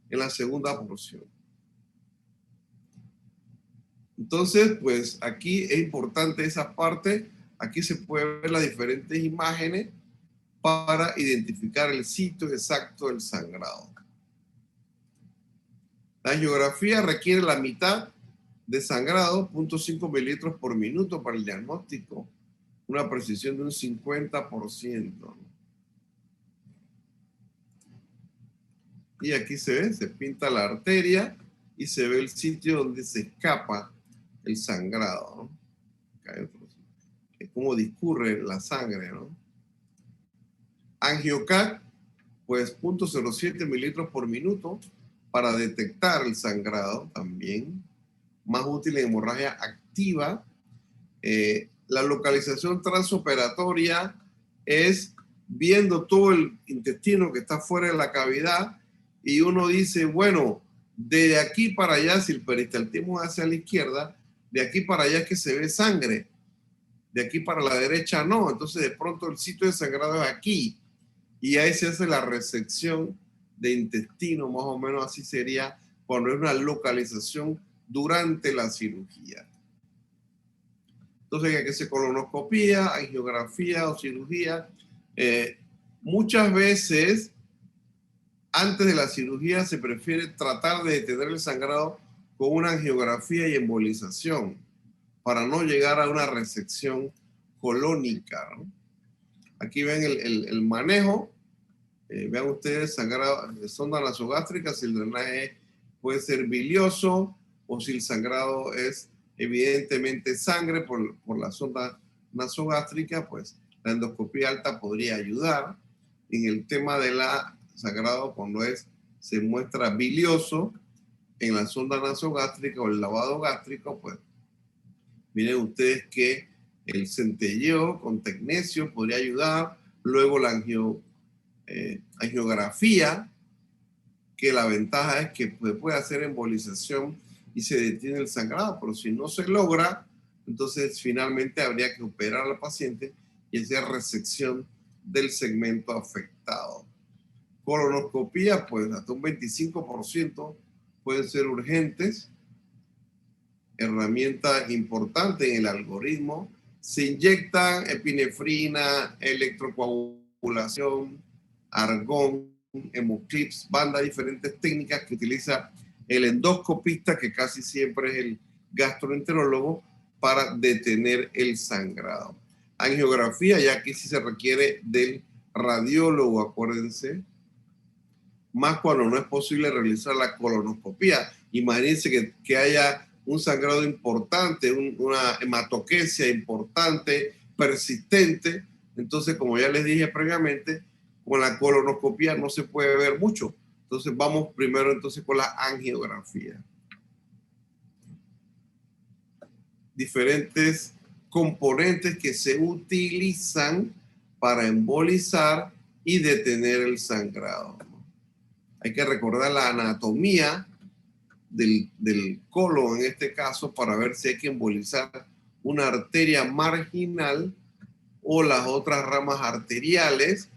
A: en la segunda porción. Entonces, pues aquí es importante esa parte. Aquí se puede ver las diferentes imágenes para identificar el sitio exacto del sangrado. La angiografía requiere la mitad de sangrado, 0.5 mililitros por minuto para el diagnóstico, una precisión de un 50%. Y aquí se ve, se pinta la arteria y se ve el sitio donde se escapa el sangrado, ¿no? Acá hay otro sitio. Es como discurre la sangre, ¿no? Angiocat, pues 0.07 mililitros por minuto para detectar el sangrado también. Más útil en hemorragia activa. La localización transoperatoria es viendo todo el intestino que está fuera de la cavidad y uno dice, bueno, de aquí para allá, si el peristaltismo es hacia la izquierda, de aquí para allá es que se ve sangre, de aquí para la derecha no, entonces de pronto el sitio de sangrado es aquí y ahí se hace la resección de intestino, más o menos así sería cuando es una localización durante la cirugía. Entonces hay que hacer colonoscopía, angiografía o cirugía. Muchas veces antes de la cirugía se prefiere tratar de detener el sangrado con una angiografía y embolización para no llegar a una resección colónica, ¿no? Aquí ven el manejo. Vean ustedes sangrado de sonda nasogástrica, si el drenaje puede ser bilioso o si el sangrado es evidentemente sangre por la sonda nasogástrica, pues la endoscopía alta podría ayudar. En el tema de la sangrado cuando se muestra bilioso en la sonda nasogástrica o el lavado gástrico, pues miren ustedes que el centelleo con tecnecio podría ayudar. Luego la angiografía, que la ventaja es que puede hacer embolización y se detiene el sangrado, pero si no se logra, entonces finalmente habría que operar al paciente y hacer resección del segmento afectado. Colonoscopía, pues hasta un 25% pueden ser urgentes. Herramienta importante en el algoritmo. Se inyectan epinefrina, electrocoagulación, argón, hemoclips, banda, diferentes técnicas que utiliza el endoscopista, que casi siempre es el gastroenterólogo, para detener el sangrado. Angiografía, ya que sí se requiere del radiólogo, acuérdense, más cuando no es posible realizar la colonoscopía. Imagínense que haya un sangrado importante, una hematoquesia importante, persistente. Entonces, como ya les dije previamente, con la colonoscopía no se puede ver mucho. Entonces, vamos primero entonces con la angiografía. Diferentes componentes que se utilizan para embolizar y detener el sangrado. Hay que recordar la anatomía del colon en este caso para ver si hay que embolizar una arteria marginal o las otras ramas arteriales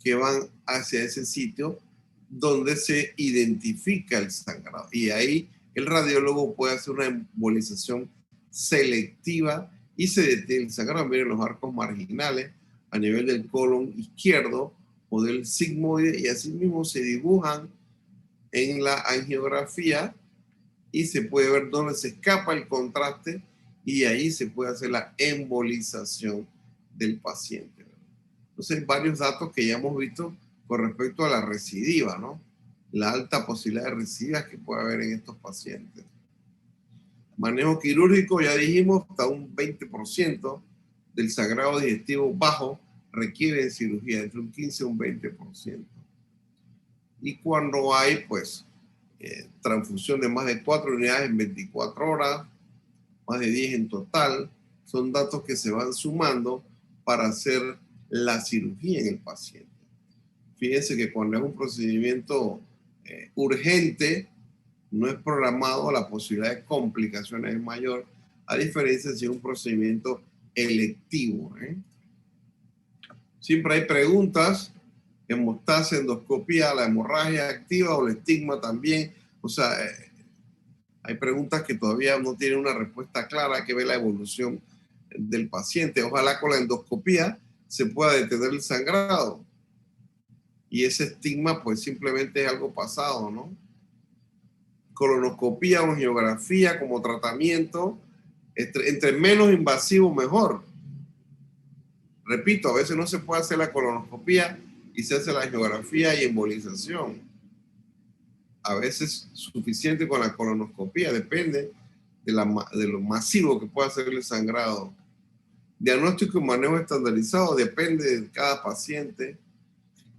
A: que van hacia ese sitio donde se identifica el sangrado. Y ahí el radiólogo puede hacer una embolización selectiva y se detiene el sangrado. Miren los arcos marginales a nivel del colon izquierdo o del sigmoide y así mismo se dibujan en la angiografía y se puede ver dónde se escapa el contraste y ahí se puede hacer la embolización del paciente. Entonces, hay varios datos que ya hemos visto con respecto a la recidiva, ¿no? La alta posibilidad de recidivas que puede haber en estos pacientes. Manejo quirúrgico, ya dijimos, hasta un 20% del sangrado digestivo bajo requiere cirugía, entre un 15 y un 20%. Y cuando hay, pues, transfusión de más de 4 unidades en 24 horas, más de 10 en total, son datos que se van sumando para hacer la cirugía en el paciente. Fíjense que cuando es un procedimiento urgente, no es programado, la posibilidad de complicaciones es mayor, a diferencia de si es un procedimiento electivo. Siempre hay preguntas: hemostasia, endoscopía, la hemorragia activa o el estigma también. O sea, hay preguntas que todavía no tienen una respuesta clara, hay que ver la evolución del paciente. Ojalá con la endoscopía se pueda detener el sangrado. Y ese estigma pues simplemente es algo pasado, ¿no? Colonoscopía o angiografía como tratamiento, entre menos invasivo mejor. Repito, a veces no se puede hacer la colonoscopía y se hace la angiografía y embolización. A veces suficiente con la colonoscopía, depende de lo masivo que pueda ser el sangrado. Diagnóstico y manejo estandarizado depende de cada paciente.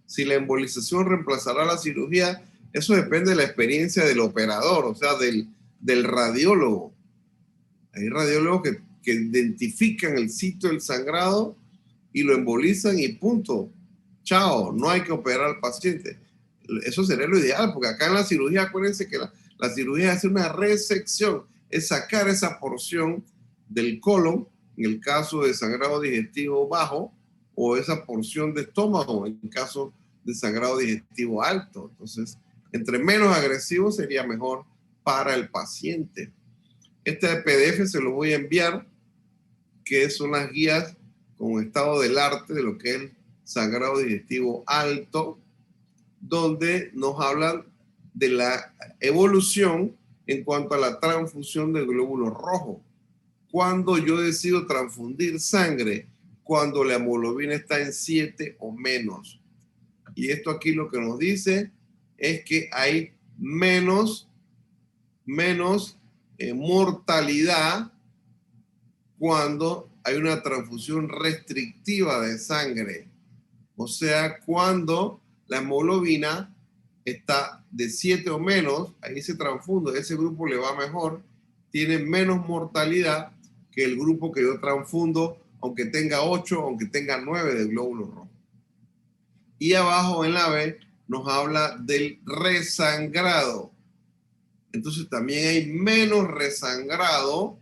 A: Si la embolización reemplazará la cirugía, eso depende de la experiencia del operador, o sea, del radiólogo. Hay radiólogos que identifican el sitio del sangrado y lo embolizan y punto. Chao, no hay que operar al paciente. Eso sería lo ideal, porque acá en la cirugía, acuérdense que la cirugía es una resección, es sacar esa porción del colon, en el caso de sangrado digestivo bajo, o esa porción de estómago, en caso de sangrado digestivo alto. Entonces, entre menos agresivo sería mejor para el paciente. Este PDF se lo voy a enviar, que son las guías con estado del arte de lo que es el sangrado digestivo alto, donde nos hablan de la evolución en cuanto a la transfusión del glóbulo rojo. Cuando yo decido transfundir sangre, cuando la hemoglobina está en 7 o menos. Y esto aquí lo que nos dice es que hay menos mortalidad cuando hay una transfusión restrictiva de sangre. O sea, cuando la hemoglobina está de 7 o menos, ahí se transfunde, ese grupo le va mejor, tiene menos mortalidad que el grupo que yo transfundo, aunque tenga 8, aunque tenga 9 de glóbulo rojo. Y abajo en la B nos habla del resangrado. Entonces también hay menos resangrado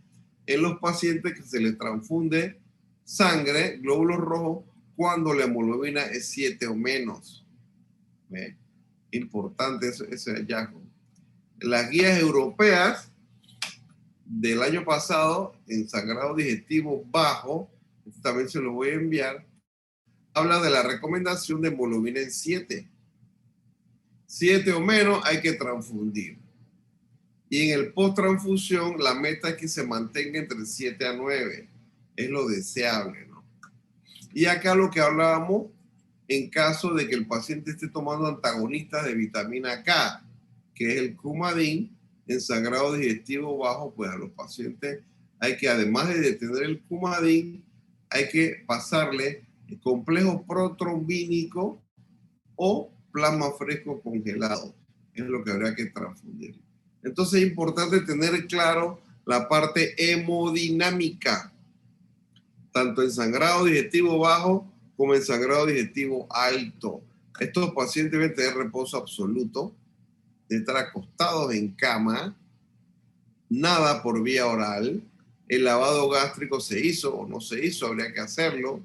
A: en los pacientes que se les transfunde sangre, glóbulos rojos, cuando la hemoglobina es 7 o menos. ¿Ve? Importante ese hallazgo. Las guías europeas del año pasado en sangrado digestivo bajo, también se lo voy a enviar, habla de la recomendación de hemoglobina en 7. 7 o menos hay que transfundir. Y en el post-transfusión, la meta es que se mantenga entre 7 a 9. Es lo deseable, ¿no? Y acá lo que hablábamos, en caso de que el paciente esté tomando antagonistas de vitamina K, que es el Coumadin, en sangrado digestivo bajo, pues a los pacientes hay que, además de detener el Coumadin, hay que pasarle el complejo protrombínico o plasma fresco congelado. Es lo que habría que transfundir. Entonces es importante tener claro la parte hemodinámica, tanto en sangrado digestivo bajo como en sangrado digestivo alto. Estos pacientes deben tener reposo absoluto, de estar acostados en cama, nada por vía oral, el lavado gástrico se hizo o no se hizo, habría que hacerlo,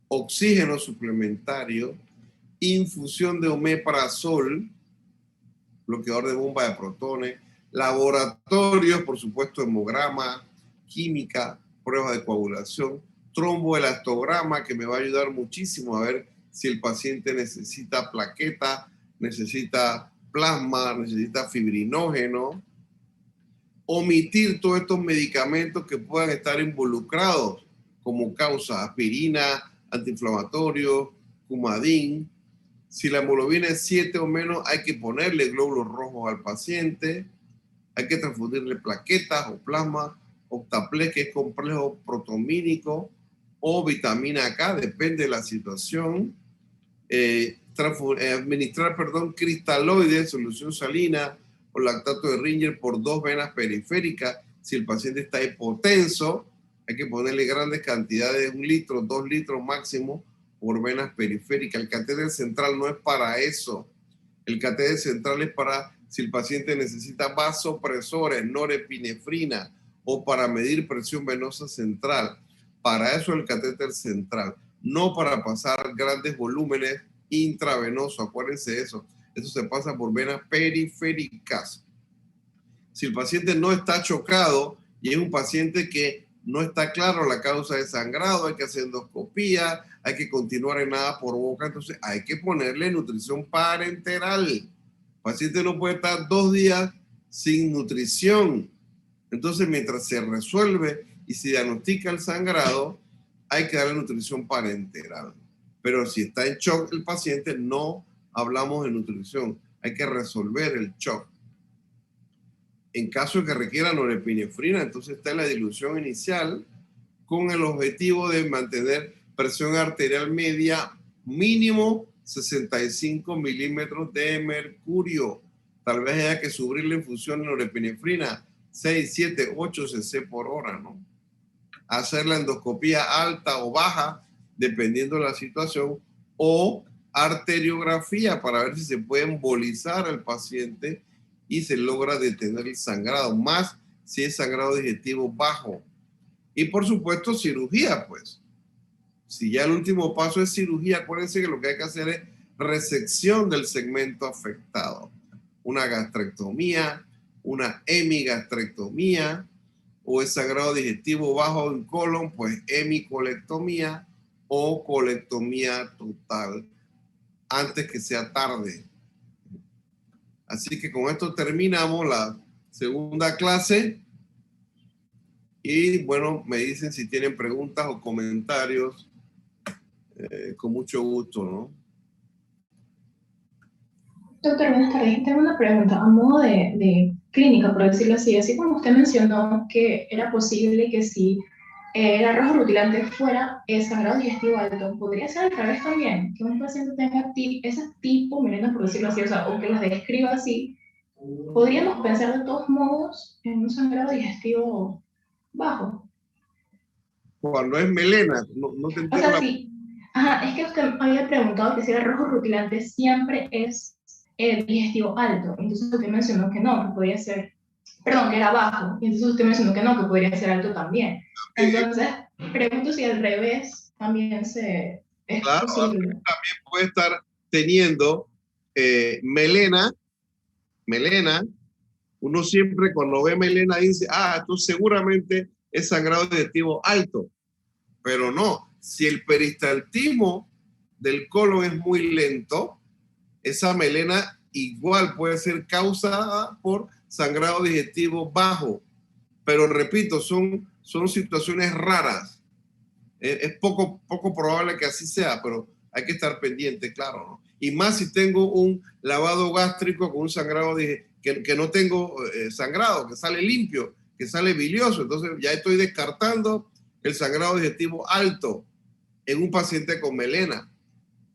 A: oxígeno suplementario, infusión de omeprazol, bloqueador de bomba de protones, laboratorios, por supuesto, hemograma, química, pruebas de coagulación, tromboelastograma, que me va a ayudar muchísimo a ver si el paciente necesita plaqueta, necesita plasma, necesita fibrinógeno. Omitir todos estos medicamentos que puedan estar involucrados como causa, aspirina, antiinflamatorio, Coumadin. Si la hemoglobina es 7 o menos, hay que ponerle glóbulos rojos al paciente, hay que transfundirle plaquetas o plasma, Octaplex, que es complejo protomínico, o vitamina K, depende de la situación. Administrar, cristaloides, solución salina o lactato de Ringer por 2 venas periféricas. Si el paciente está hipotenso, hay que ponerle grandes cantidades, 1 litro, 2 litros máximo por venas periféricas. El catéter central no es para eso. El catéter central es para si el paciente necesita vasopresores, norepinefrina o para medir presión venosa central. Para eso el catéter central, no para pasar grandes volúmenes intravenosos. Acuérdense de eso. Eso se pasa por venas periféricas. Si el paciente no está chocado y es un paciente que no está claro la causa de sangrado, hay que hacer endoscopía, hay que continuar en nada por boca, entonces hay que ponerle nutrición parenteral. El paciente no puede estar 2 días sin nutrición. Entonces, mientras se resuelve y se diagnostica el sangrado, hay que darle nutrición parenteral. Pero si está en shock el paciente, no hablamos de nutrición. Hay que resolver el shock. En caso de que requiera norepinefrina, entonces está en la dilución inicial con el objetivo de mantener presión arterial media mínimo 65 milímetros de mercurio. Tal vez haya que subir la infusión de norepinefrina 6, 7, 8 cc por hora, ¿no? Hacer la endoscopía alta o baja, dependiendo de la situación, o arteriografía para ver si se puede embolizar al paciente y se logra detener el sangrado, más si es sangrado digestivo bajo. Y por supuesto, cirugía, pues. Si ya el último paso es cirugía, acuérdense que lo que hay que hacer es resección del segmento afectado. Una gastrectomía, una hemigastrectomía, o es sangrado digestivo bajo en colon, pues hemicolectomía o colectomía total, antes que sea tarde. Así que con esto terminamos la segunda clase. Y bueno, me dicen si tienen preguntas o comentarios. Con mucho gusto, ¿no?
K: Doctor, buenas tardes. Tengo una pregunta a modo de clínica, por decirlo así. Así como usted mencionó que era posible que si el arroz rutilante fuera sangrado digestivo alto, podría ser al revés también, que un paciente tenga ese tipo melena, por decirlo así, o que las describa así. ¿Podríamos pensar de todos modos en un sangrado digestivo bajo?
A: Cuando es melena, no te entiendo.
K: O sea, sí. Ajá, es que usted había preguntado que si el arroz rutilante siempre es digestivo alto. Entonces usted mencionó que no, que podría ser, perdón, que era bajo. Y entonces usted mencionó que no, que podría ser alto también. Entonces, pregunto si al revés también es
A: claro,
K: posible.
A: También puede estar teniendo melena. Uno siempre cuando ve melena dice, esto seguramente es sangrado digestivo alto. Pero no, si el peristaltismo del colon es muy lento, esa melena igual puede ser causada por sangrado digestivo bajo. Pero repito, son situaciones raras. Es poco probable que así sea, pero hay que estar pendiente, claro, ¿no? Y más si tengo un lavado gástrico con un sangrado que no tengo sangrado, que sale limpio, que sale bilioso. Entonces ya estoy descartando el sangrado digestivo alto en un paciente con melena.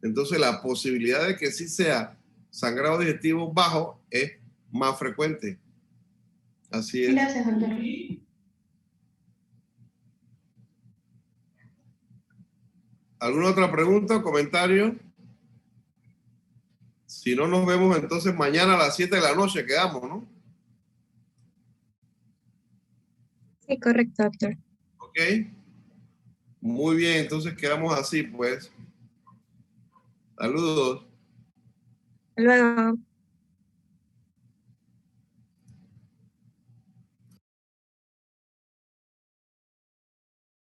A: Entonces la posibilidad de que sí sea sangrado digestivo bajo es más frecuente. Así es.
K: Gracias, doctor.
A: ¿Alguna otra pregunta o comentario? Si no, nos vemos entonces mañana a las 7 de la noche, quedamos, ¿no?
N: Sí, correcto, doctor.
A: Ok. Muy bien, entonces quedamos así, pues. Saludos.
N: Hasta luego.